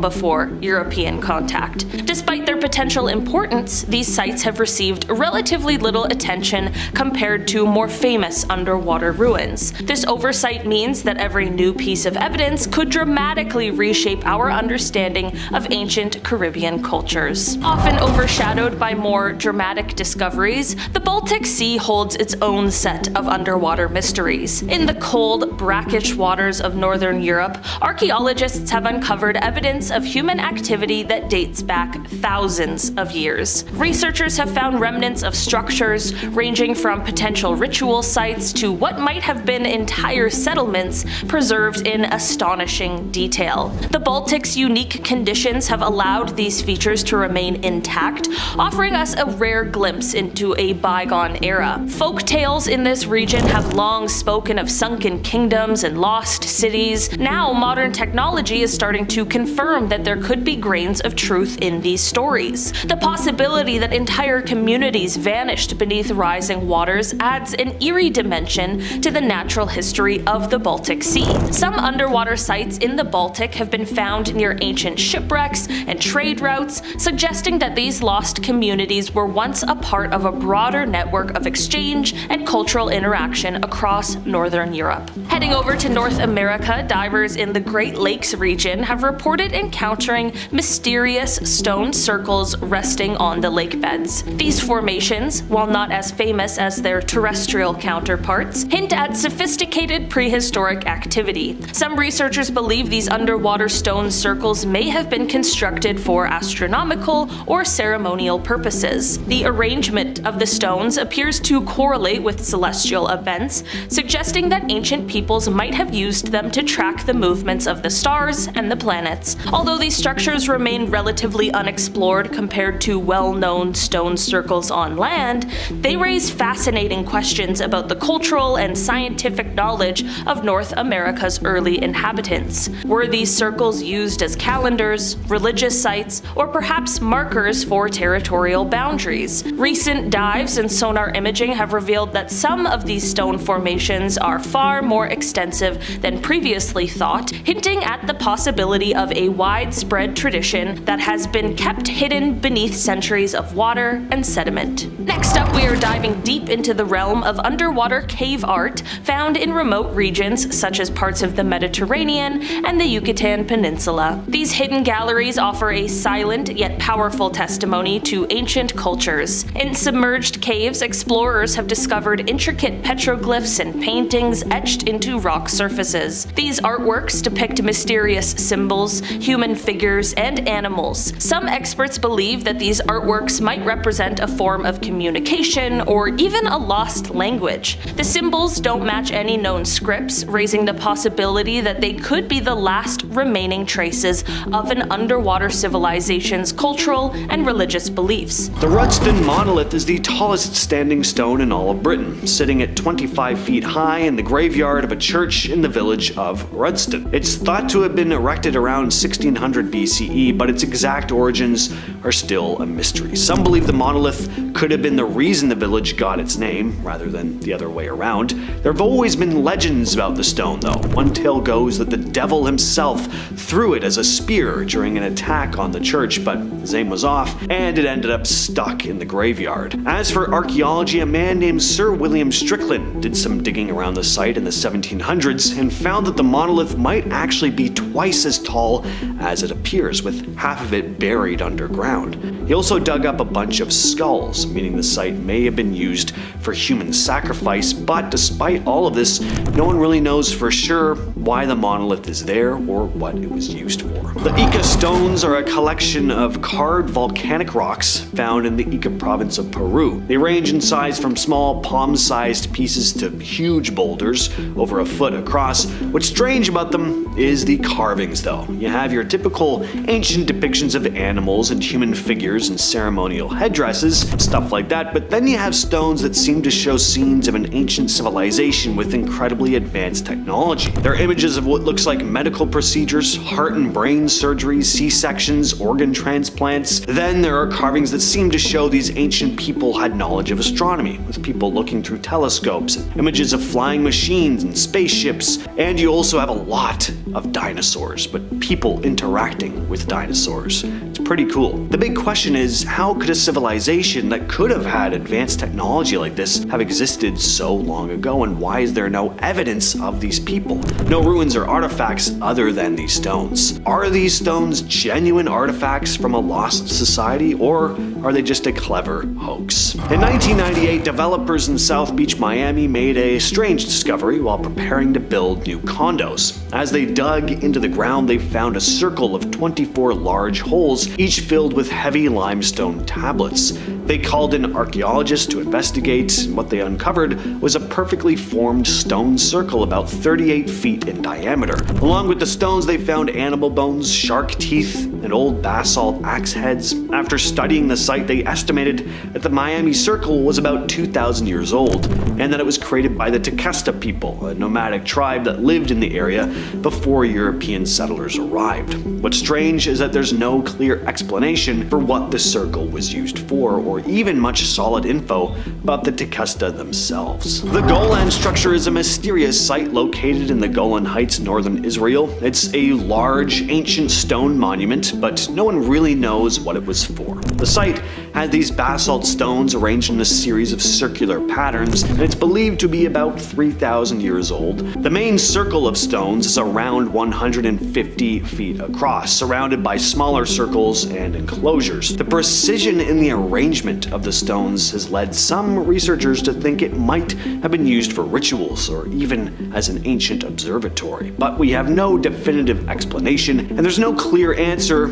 before European contact. Despite their potential importance, these sites have received relatively little attention compared to more famous underwater ruins. This oversight means that every new piece of evidence could dramatically reshape our understanding of ancient Caribbean cultures. Often overshadowed by more dramatic discoveries, the Baltic Sea holds its own set of underwater mysteries. In the cold, brackish waters of northern Europe, archaeologists have uncovered evidence of human activity that dates back thousands of years. Researchers have found found remnants of structures ranging from potential ritual sites to what might have been entire settlements preserved in astonishing detail. The Baltic's unique conditions have allowed these features to remain intact, offering us a rare glimpse into a bygone era. Folk tales in this region have long spoken of sunken kingdoms and lost cities. Now, modern technology is starting to confirm that there could be grains of truth in these stories. The possibility that entire communities vanished beneath rising waters adds an eerie dimension to the natural history of the Baltic Sea. Some underwater sites in the Baltic have been found near ancient shipwrecks and trade routes, suggesting that these lost communities were once a part of a broader network of exchange and cultural interaction across northern Europe. Heading over to North America, divers in the Great Lakes region have reported encountering mysterious stone circles resting on the lake beds. These formations, while not as famous as their terrestrial counterparts, hint at sophisticated prehistoric activity. Some researchers believe these underwater stone circles may have been constructed for astronomical or ceremonial purposes. The arrangement of the stones appears to correlate with celestial events, suggesting that ancient peoples might have used them to track the movements of the stars and the planets. Although these structures remain relatively unexplored compared to well-known stone circles on land, they raise fascinating questions about the cultural and scientific knowledge of North America's early inhabitants. Were these circles used as calendars, religious sites, or perhaps markers for territorial boundaries? Recent dives and sonar imaging have revealed that some of these stone formations are far more extensive than previously thought, hinting at the possibility of a widespread tradition that has been kept hidden beneath centuries of water and sediment. Next up, we are diving deep into the realm of underwater cave art found in remote regions such as parts of the Mediterranean and the Yucatan Peninsula. These hidden galleries offer a silent yet powerful testimony to ancient cultures. In submerged caves, explorers have discovered intricate petroglyphs and paintings etched into rock surfaces. These artworks depict mysterious symbols, human figures, and animals. Some experts believe that these artworks might represent a form of communication or even a lost language. The symbols don't match any known scripts, raising the possibility that they could be the last remaining traces of an underwater civilization's cultural and religious beliefs. The Rudston monolith is the tallest standing stone in all of Britain, sitting at 25 feet high in the graveyard of a church in the village of Rudston. It's thought to have been erected around 1600 BCE, but its exact origins are still a mystery. Some believe the monolith could have been the reason the village got its name, rather than the other way around. There have always been legends about the stone, though. One tale goes that the devil himself threw it as a spear during an attack on the church, but his aim was off, and it ended up stuck in the graveyard. As for archaeology, a man named Sir William Strickland did some digging around the site in the 1700s and found that the monolith might actually be twice as tall as it appears, with half of it buried underground. He also dug up a bunch of skulls, meaning the site may have been used for human sacrifice, but despite all of this, no one really knows for sure why the monolith is there or what it was used for. The Ica stones are a collection of carved volcanic rocks found in the Ica province of Peru. They range in size from small palm-sized pieces to huge boulders, over a foot across. What's strange about them is the carvings, though. You have your typical ancient depictions of animals and human figures and ceremonial headdresses, stuff like that, but then you have stones that seem to show scenes of an ancient civilization with incredibly advanced technology. There are images of what looks like medical procedures, heart and brain surgeries, C-sections, organ transplants. Then there are carvings that seem to show these ancient people had knowledge of astronomy, with people looking through telescopes, images of flying machines and spaceships, and you also have a lot of dinosaurs, but people interacting with dinosaurs. It's pretty cool. The big question is, how could a civilization that could have had advanced technology like this have existed so long ago, and why is there no evidence of these people? No ruins or artifacts other than these stones. Are these stones genuine artifacts from a lost society, or are they just a clever hoax? In 1998, developers in South Beach, Miami made a strange discovery while preparing to build new condos. As they dug into the ground, they found a circle of 24 large holes, each filled with heavy limestone tablets. They called in archaeologists to investigate, and what they uncovered was a perfectly formed stone circle about 38 feet in diameter. Along with the stones, they found animal bones, shark teeth, and old basalt axe heads. After studying the site, they estimated that the Miami Circle was about 2,000 years old, and that it was created by the Tequesta people, a nomadic tribe that lived in the area before European settlers arrived. What's strange is that there's no clear explanation for what the circle was used for, or even much solid info about the Tequesta themselves. The Golan structure is a mysterious site located in the Golan Heights, northern Israel. It's a large, ancient stone monument, but no one really knows what it was for. The site had these basalt stones arranged in a series of circular patterns, and it's believed to be about 3,000 years old. The main circle of stones is around 150 feet across, surrounded by smaller circles and enclosures. The precision in the arrangement of the stones has led some researchers to think it might have been used for rituals or even as an ancient observatory. But we have no definitive explanation, and there's no clear answer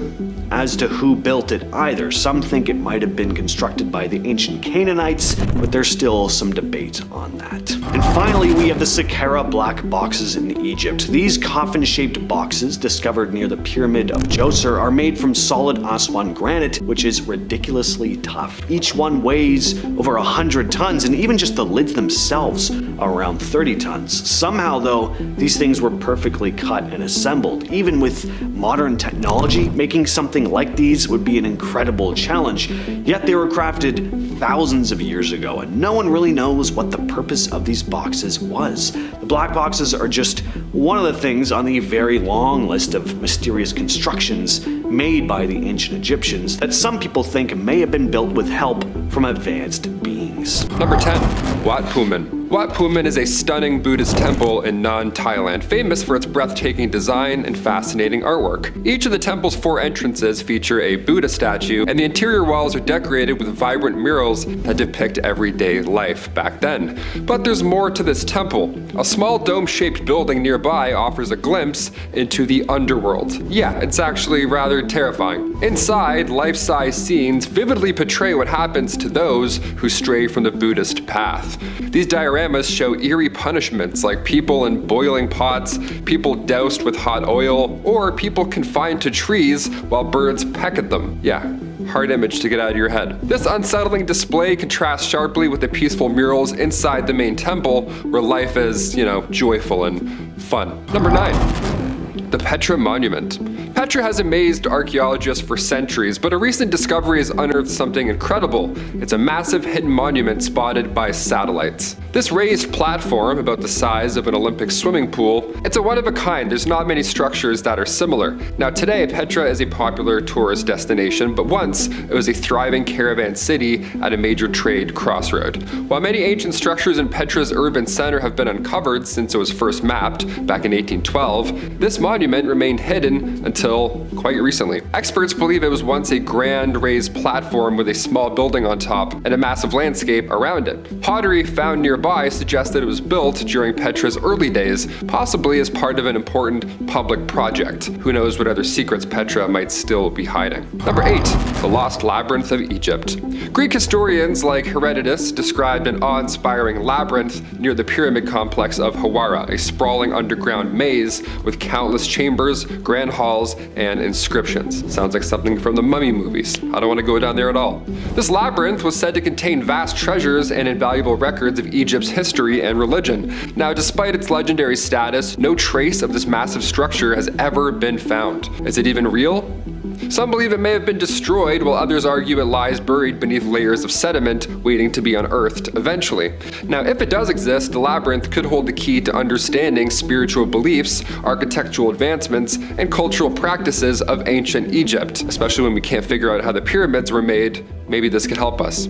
as to who built it either. Some think it might have been constructed by the ancient Canaanites, but there's still some debate on that. And finally, we have the Saqqara black boxes in Egypt. These coffin-shaped boxes, discovered near the Pyramid of Djoser, are made from solid Aswan granite, which is ridiculously tough. Each one weighs over 100 tons, and even just the lids themselves are around 30 tons. Somehow, though, these things were perfectly cut and assembled. Even with modern technology, making something like these would be an incredible challenge, yet they were crafted thousands of years ago, and no one really knows what the purpose of these boxes was. The black boxes are just one of the things on the very long list of mysterious constructions made by the ancient Egyptians that some people think may have been built with help from advanced beings. Number 10. Wat Phumin. Wat Phumin is a stunning Buddhist temple in Nan, Thailand, famous for its breathtaking design and fascinating artwork. Each of the temple's 4 entrances feature a Buddha statue, and the interior walls are decorated with vibrant murals that depict everyday life back then. But there's more to this temple. A small dome-shaped building nearby offers a glimpse into the underworld. Yeah, it's actually rather terrifying. Inside, life-size scenes vividly portray what happens to those who stray from the Buddhist path. These dioramas show eerie punishments like people in boiling pots, people doused with hot oil, or people confined to trees while birds peck at them. Yeah, hard image to get out of your head. This unsettling display contrasts sharply with the peaceful murals inside the main temple, where life is, joyful and fun. Number 9. The Petra Monument. Petra has amazed archaeologists for centuries, but a recent discovery has unearthed something incredible. It's a massive hidden monument spotted by satellites. This raised platform, about the size of an Olympic swimming pool, it's a one of a kind. There's not many structures that are similar. Now today, Petra is a popular tourist destination, but once it was a thriving caravan city at a major trade crossroad. While many ancient structures in Petra's urban center have been uncovered since it was first mapped back in 1812, this monument remained hidden until quite recently. Experts believe it was once a grand raised platform with a small building on top and a massive landscape around it. Pottery found nearby suggests that it was built during Petra's early days, possibly as part of an important public project. Who knows what other secrets Petra might still be hiding. Number 8. The Lost Labyrinth of Egypt. Greek historians like Herodotus described an awe-inspiring labyrinth near the pyramid complex of Hawara, a sprawling underground maze with countless chambers, grand halls, and inscriptions. Sounds like something from the Mummy movies. I don't want to go down there at all. This labyrinth was said to contain vast treasures and invaluable records of Egypt's history and religion. Now, despite its legendary status, no trace of this massive structure has ever been found. Is it even real? Some believe it may have been destroyed, while others argue it lies buried beneath layers of sediment waiting to be unearthed eventually. Now, if it does exist, the labyrinth could hold the key to understanding spiritual beliefs, architectural advancements, and cultural practices of ancient Egypt. Especially when we can't figure out how the pyramids were made, maybe this could help us.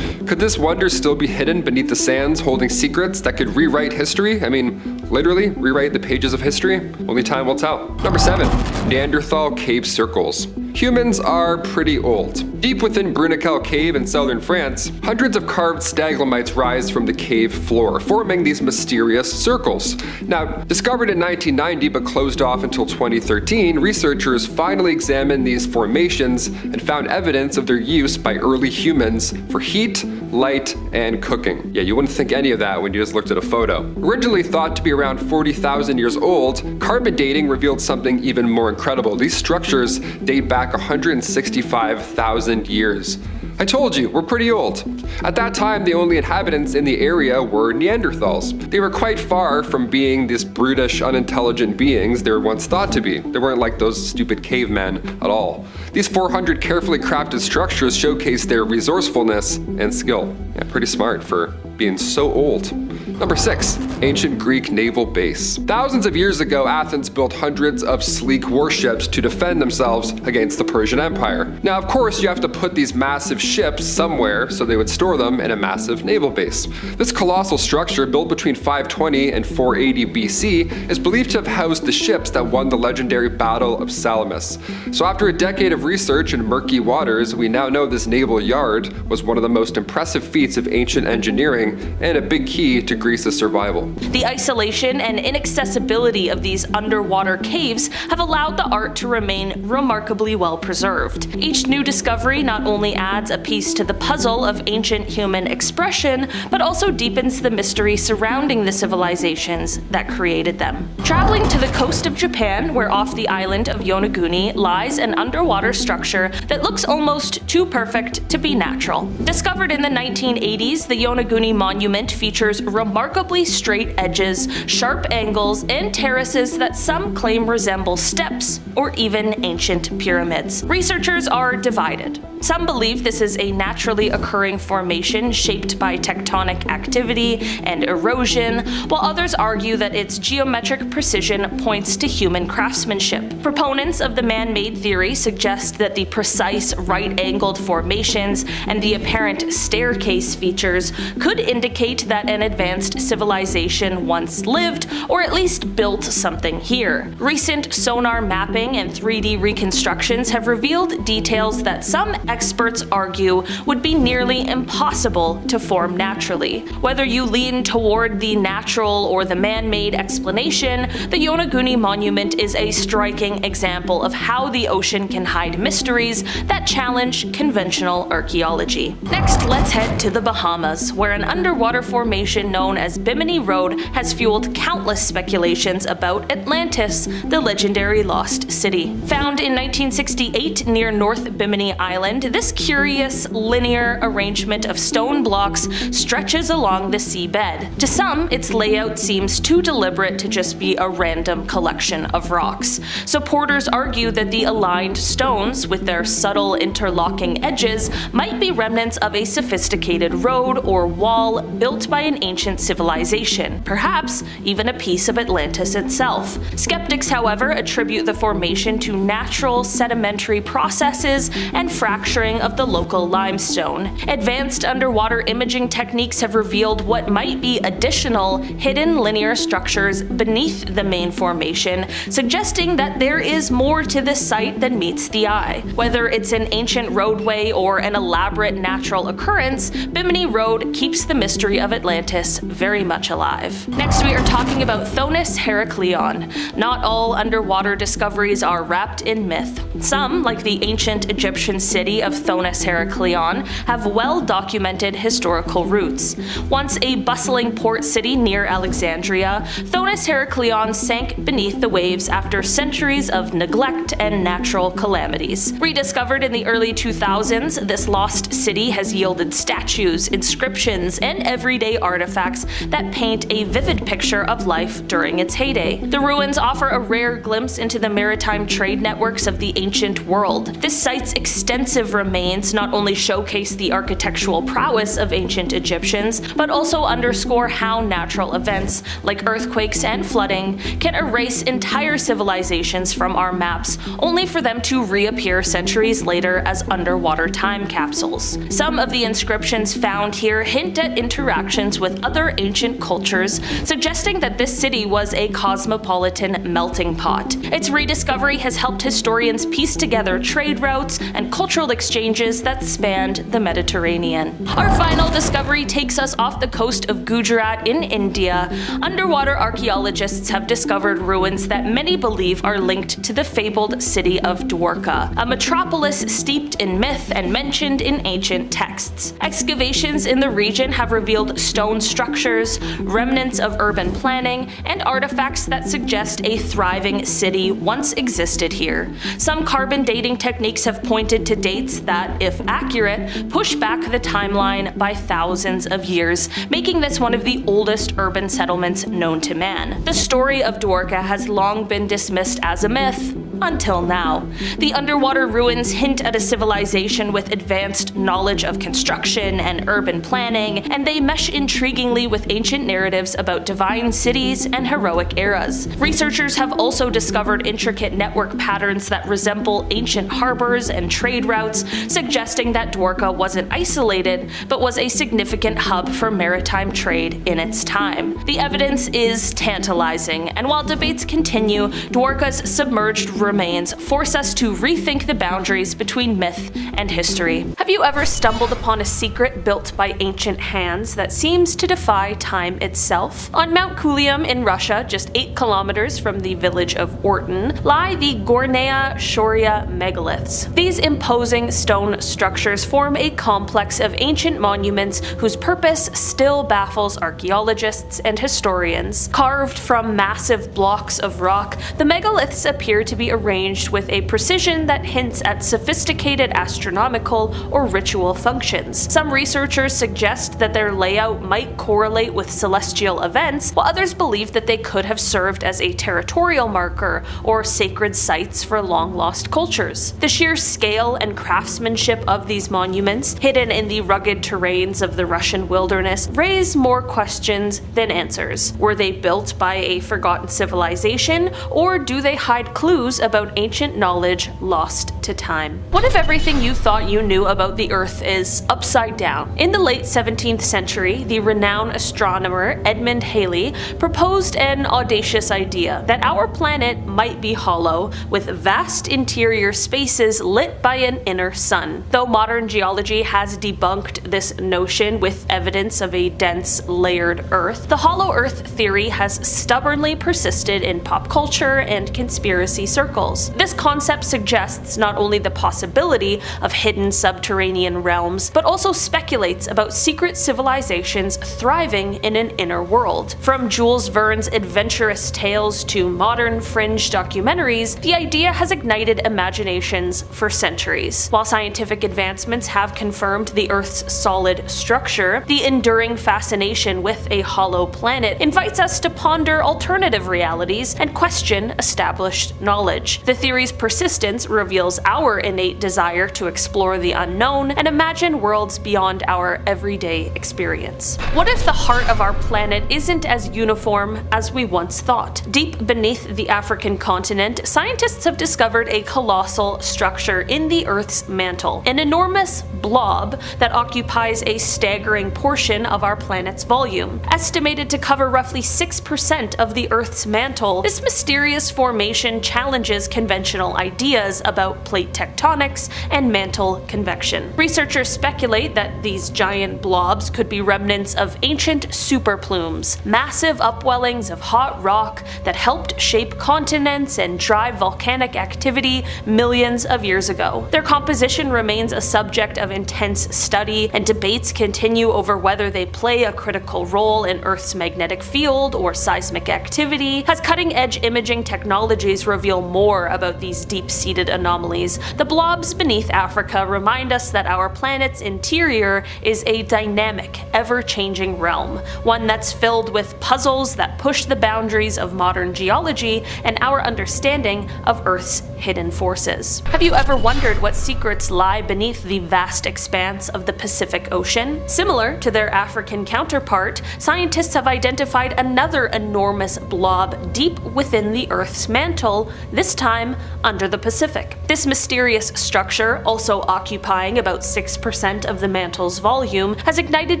Could this wonder still be hidden beneath the sands, holding secrets that could rewrite history? I mean, literally rewrite the pages of history? Only time will tell. Number 7. Neanderthal cave circles. Humans are pretty old. Deep within Bruniquel Cave in southern France, hundreds of carved stalagmites rise from the cave floor, forming these mysterious circles. Now, discovered in 1990 but closed off until 2013, researchers finally examined these formations and found evidence of their use by early humans for heat, light, and cooking. Yeah, you wouldn't think any of that when you just looked at a photo. Originally thought to be around 40,000 years old, carbon dating revealed something even more incredible. These structures date back 165,000 years. I told you, we're pretty old. At that time, the only inhabitants in the area were Neanderthals. They were quite far from being these brutish, unintelligent beings they were once thought to be. They weren't like those stupid cavemen at all. These 400 carefully crafted structures showcase their resourcefulness and skill. Yeah, pretty smart for being so old. Number 6. Ancient Greek naval base. Thousands of years ago, Athens built hundreds of sleek warships to defend themselves against the Persian Empire. Now, of course, you have to put these massive ships somewhere, so they would store them in a massive naval base. This colossal structure, built between 520 and 480 BC, is believed to have housed the ships that won the legendary Battle of Salamis. So after a decade of research in murky waters, we now know this naval yard was one of the most impressive feats of ancient engineering and a big key to Greece's survival. The isolation and inaccessibility of these underwater caves have allowed the art to remain remarkably well preserved. Each new discovery not only adds a piece to the puzzle of ancient human expression, but also deepens the mystery surrounding the civilizations that created them. Traveling to the coast of Japan, where off the island of Yonaguni lies an underwater structure that looks almost too perfect to be natural. Discovered in the 1980s, the Yonaguni monument features remarkably straight edges, sharp angles, and terraces that some claim resemble steps or even ancient pyramids. Researchers are divided. Some believe this is a naturally occurring formation shaped by tectonic activity and erosion, while others argue that its geometric precision points to human craftsmanship. Proponents of the man-made theory suggest that the precise right-angled formations and the apparent staircase features could indicate that an advanced civilization once lived, or at least built something here. Recent sonar mapping and 3D reconstructions have revealed details that some experts argue would be nearly impossible to form naturally. Whether you lean toward the natural or the man-made explanation, the Yonaguni monument is a striking example of how the ocean can hide mysteries that challenge conventional archaeology. Next, let's head to the Bahamas, where an underwater formation known as Bimini Road has fueled countless speculations about Atlantis, the legendary lost city. Found in 1968 near North Bimini Island, this curious, linear arrangement of stone blocks stretches along the seabed. To some, its layout seems too deliberate to just be a random collection of rocks. Supporters argue that the aligned stones, with their subtle interlocking edges, might be remnants of a sophisticated road or wall built by an ancient civilization, perhaps even a piece of Atlantis itself. Skeptics, however, attribute the formation to natural sedimentary processes and fracturing of the local limestone. Advanced underwater imaging techniques have revealed what might be additional hidden linear structures beneath the main formation, suggesting that there is more to this site than meets the eye. Whether it's an ancient roadway or an elaborate natural occurrence, Bimini Road keeps the mystery of Atlantis very much alive. Next, we are talking about Thonis-Heracleion. Not all underwater discoveries are wrapped in myth. Some, like the ancient Egyptian city of Thonis-Heracleion, have well-documented historical roots. Once a bustling port city near Alexandria, Thonis-Heracleion sank beneath the waves after centuries of neglect and natural calamities. Rediscovered in the early 2000s, this lost city has yielded statues, inscriptions, and everyday artifacts that paint a vivid picture of life during its heyday. The ruins offer a rare glimpse into the maritime trade networks of the ancient world. This site's extensive massive remains not only showcase the architectural prowess of ancient Egyptians, but also underscore how natural events, like earthquakes and flooding, can erase entire civilizations from our maps, only for them to reappear centuries later as underwater time capsules. Some of the inscriptions found here hint at interactions with other ancient cultures, suggesting that this city was a cosmopolitan melting pot. Its rediscovery has helped historians piece together trade routes and cultural exchanges that spanned the Mediterranean. Our final discovery takes us off the coast of Gujarat in India. Underwater archaeologists have discovered ruins that many believe are linked to the fabled city of Dwarka, a metropolis steeped in myth and mentioned in ancient texts. Excavations in the region have revealed stone structures, remnants of urban planning, and artifacts that suggest a thriving city once existed here. Some carbon dating techniques have pointed to dates that, if accurate, push back the timeline by thousands of years, making this one of the oldest urban settlements known to man. The story of Dwarka has long been dismissed as a myth, until now. The underwater ruins hint at a civilization with advanced knowledge of construction and urban planning, and they mesh intriguingly with ancient narratives about divine cities and heroic eras. Researchers have also discovered intricate network patterns that resemble ancient harbors and trade routes, suggesting that Dwarka wasn't isolated, but was a significant hub for maritime trade in its time. The evidence is tantalizing, and while debates continue, Dwarka's submerged remains force us to rethink the boundaries between myth and history. Have you ever stumbled upon a secret built by ancient hands that seems to defy time itself? On Mount Kulium in Russia, just 8 kilometers from the village of Orton, lie the Gorna Shorya megaliths. These imposing stone structures form a complex of ancient monuments whose purpose still baffles archaeologists and historians. Carved from massive blocks of rock, the megaliths appear to be arranged with a precision that hints at sophisticated astronomical or ritual functions. Some researchers suggest that their layout might correlate with celestial events, while others believe that they could have served as a territorial marker or sacred sites for long-lost cultures. The sheer scale and craftsmanship of these monuments, hidden in the rugged terrains of the Russian wilderness, raise more questions than answers. Were they built by a forgotten civilization, or do they hide clues about ancient knowledge lost to time? What if everything you thought you knew about the Earth is upside down? In the late 17th century, the renowned astronomer Edmund Halley proposed an audacious idea that our planet might be hollow, with vast interior spaces lit by an inner sun. Though modern geology has debunked this notion with evidence of a dense, layered Earth, the hollow Earth theory has stubbornly persisted in pop culture and conspiracy circles. This concept suggests not only the possibility of hidden subterranean realms, but also speculates about secret civilizations thriving in an inner world. From Jules Verne's adventurous tales to modern fringe documentaries, the idea has ignited imaginations for centuries. While scientific advancements have confirmed the Earth's solid structure, the enduring fascination with a hollow planet invites us to ponder alternative realities and question established knowledge. The theory's persistence reveals our innate desire to explore the unknown and imagine worlds beyond our everyday experience. What if the heart of our planet isn't as uniform as we once thought? Deep beneath the African continent, scientists have discovered a colossal structure in the Earth's mantle, an enormous blob that occupies a staggering portion of our planet's volume. Estimated to cover roughly 6% of the Earth's mantle, this mysterious formation challenges conventional ideas about plate tectonics and mantle convection. Researchers speculate that these giant blobs could be remnants of ancient superplumes, massive upwellings of hot rock that helped shape continents and drive volcanic activity millions of years ago. Their composition remains a subject of intense study, and debates continue over whether they play a critical role in Earth's magnetic field or seismic activity. As cutting-edge imaging technologies reveal more about these deep-seated anomalies, the blobs beneath Africa remind us that our planet's interior is a dynamic, ever-changing realm, one that's filled with puzzles that push the boundaries of modern geology and our understanding of Earth's hidden forces. Have you ever wondered what secrets lie beneath the vast expanse of the Pacific Ocean? Similar to their African counterpart, scientists have identified another enormous blob deep within the Earth's mantle, this time under the Pacific. This mysterious structure, also occupying about 6% of the mantle's volume, has ignited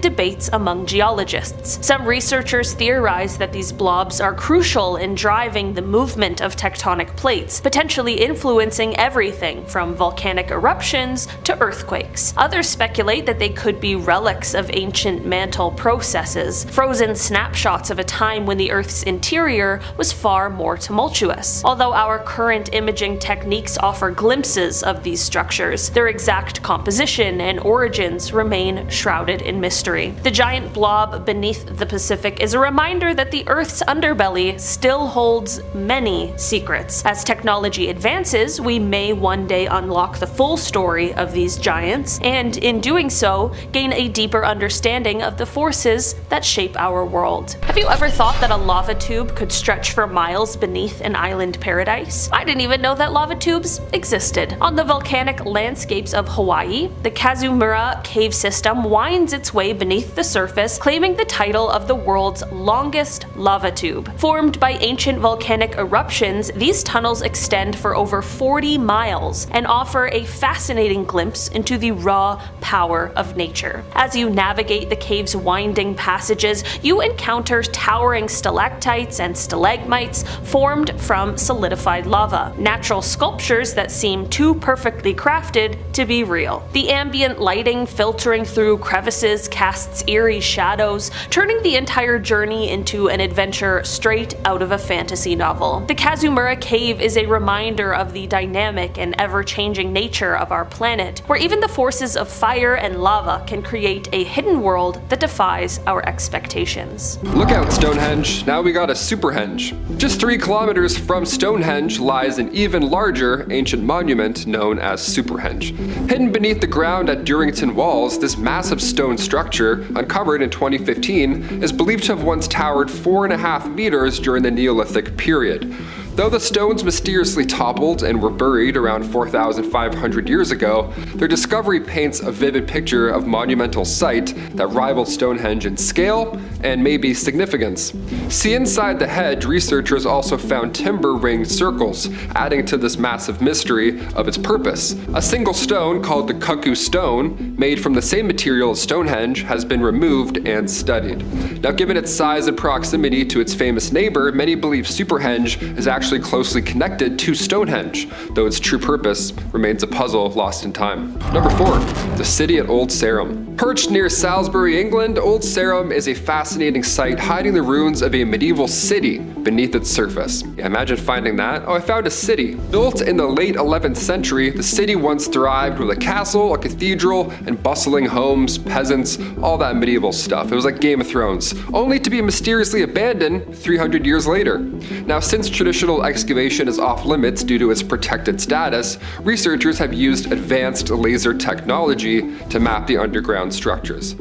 debates among geologists. Some researchers theorize that these blobs are crucial in driving the movement of tectonic plates, potentially influencing everything from volcanic eruptions to earthquakes. Others speculate that they could be relics of ancient mantle processes, frozen snapshots of a time when the Earth's interior was far more tumultuous. Although our current imaging techniques offer glimpses of these structures, their exact composition and origins remain shrouded in mystery. The giant blob beneath the Pacific is a reminder that the Earth's underbelly still holds many secrets. As technology advances, we may one day unlock the full story of these giants, and in doing so, gain a deeper understanding of the forces that shape our world. Have you ever thought that a lava tube could stretch for miles beneath an island paradise? I didn't even know that lava tubes existed. On the volcanic landscapes of Hawaii, the Kazumura cave system winds its way beneath the surface, claiming the title of the world's longest lava tube. Formed by ancient volcanic eruptions, these tunnels extend for over 40 miles and offer a fascinating glimpse into the raw power of nature. As you navigate the cave's winding passages, you encounter towering stalactites and stalagmites formed from solidified lava, natural sculptures that seem too perfectly crafted to be real. The ambient lighting filtering through crevices casts eerie shadows, turning the entire journey into an adventure straight out of a fantasy novel. The Kazumura Cave is a reminder of the dynamic and ever-changing nature of our planet, where even the forces of fire and lava can create a hidden world that defies our expectations. Look out, Stonehenge, now we got a superhenge. Just 3 kilometers from Stonehenge lies an even larger ancient monument known as Superhenge. Hidden beneath the ground at Durrington Walls, this massive stone structure, uncovered in 2015, is believed to have once towered 4.5 meters during the Neolithic period. Though the stones mysteriously toppled and were buried around 4,500 years ago, their discovery paints a vivid picture of monumental site that rivaled Stonehenge in scale and maybe significance. See, inside the hedge, researchers also found timber-ringed circles, adding to this massive mystery of its purpose. A single stone, called the Cuckoo Stone, made from the same material as Stonehenge, has been removed and studied. Now, given its size and proximity to its famous neighbor, many believe Superhenge is actually closely connected to Stonehenge, though its true purpose remains a puzzle lost in time. Number 4. The city at Old Sarum. Perched near Salisbury, England, Old Sarum is a fascinating site hiding the ruins of a medieval city beneath its surface. Yeah, imagine finding that. Oh, I found a city. Built in the late 11th century, the city once thrived with a castle, a cathedral, and bustling homes, peasants, all that medieval stuff. It was like Game of Thrones, only to be mysteriously abandoned 300 years later. Now, since traditional excavation is off limits due to its protected status, researchers have used advanced laser technology to map the underground structures.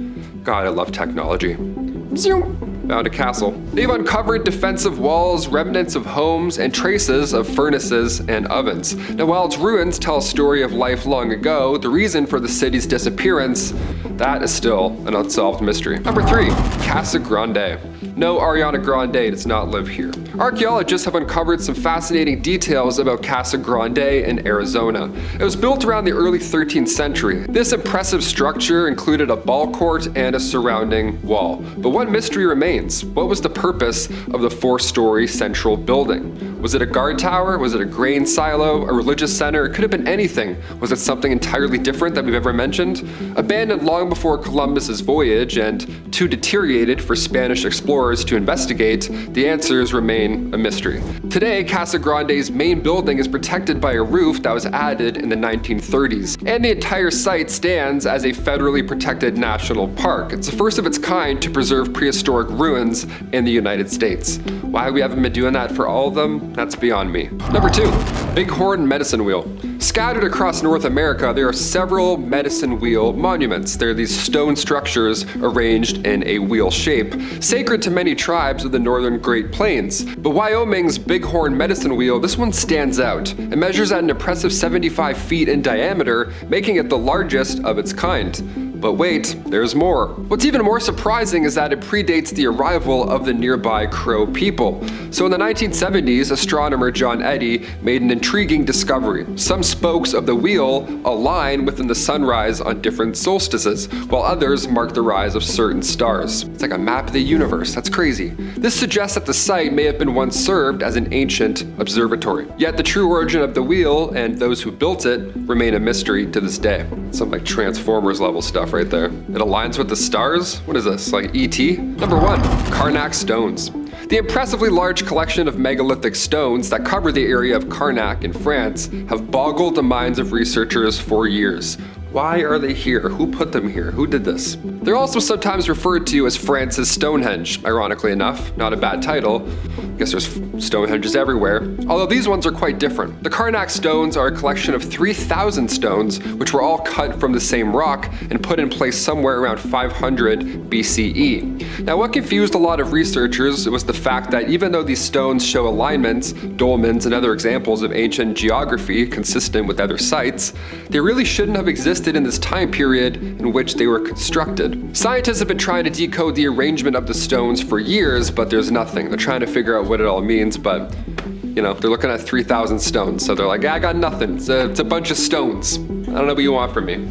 God, I love technology. Zoom. Found a castle. They've uncovered defensive walls, remnants of homes, and traces of furnaces and ovens. Now, while its ruins tell a story of life long ago, the reason for the city's disappearance, that is still an unsolved mystery. Number 3. Casa Grande. No, Ariana Grande does not live here. Archaeologists have uncovered some fascinating details about Casa Grande in Arizona. It was built around the early 13th century. This impressive structure included a ball court and a surrounding wall. But one mystery remains. What was the purpose of the 4-story central building? Was it a guard tower? Was it a grain silo? A religious center? It could have been anything. Was it something entirely different that we've ever mentioned? Abandoned long before Columbus's voyage and too deteriorated for Spanish explorers to investigate, the answers remain a mystery. Today, Casa Grande's main building is protected by a roof that was added in the 1930s, and the entire site stands as a federally protected national park. It's the first of its kind to preserve prehistoric ruins ruins in the United States. Why we haven't been doing that for all of them, that's beyond me. Number 2, Bighorn Medicine Wheel. Scattered across North America, there are several medicine wheel monuments. They're these stone structures arranged in a wheel shape, sacred to many tribes of the northern Great Plains. But Wyoming's Bighorn Medicine Wheel, this one stands out. It measures at an impressive 75 feet in diameter, making it the largest of its kind. But wait, there's more. What's even more surprising is that it predates the arrival of the nearby Crow people. So in the 1970s, astronomer John Eddy made an intriguing discovery. Some spokes of the wheel align within the sunrise on different solstices, while others mark the rise of certain stars. It's like a map of the universe. That's crazy. This suggests that the site may have been once served as an ancient observatory. Yet the true origin of the wheel and those who built it remain a mystery to this day. Some like Transformers level stuff right there. It aligns with the stars? What is this, like E.T.? Number 1, Karnak stones. The impressively large collection of megalithic stones that cover the area of Karnak in France have boggled the minds of researchers for years. Why are they here? Who put them here? Who did this? They're also sometimes referred to as France's Stonehenge, ironically enough. Not a bad title. I guess there's Stonehenges everywhere, although these ones are quite different. The Karnak stones are a collection of 3,000 stones, which were all cut from the same rock and put in place somewhere around 500 BCE. Now, what confused a lot of researchers was the fact that even though these stones show alignments, dolmens, and other examples of ancient geography consistent with other sites, they really shouldn't have existed in this time period in which they were constructed. Scientists have been trying to decode the arrangement of the stones for years, but there's nothing. They're trying to figure out what it all means, but you know, they're looking at 3,000 stones, so they're like, I got nothing. It's a bunch of stones. I don't know what you want from me.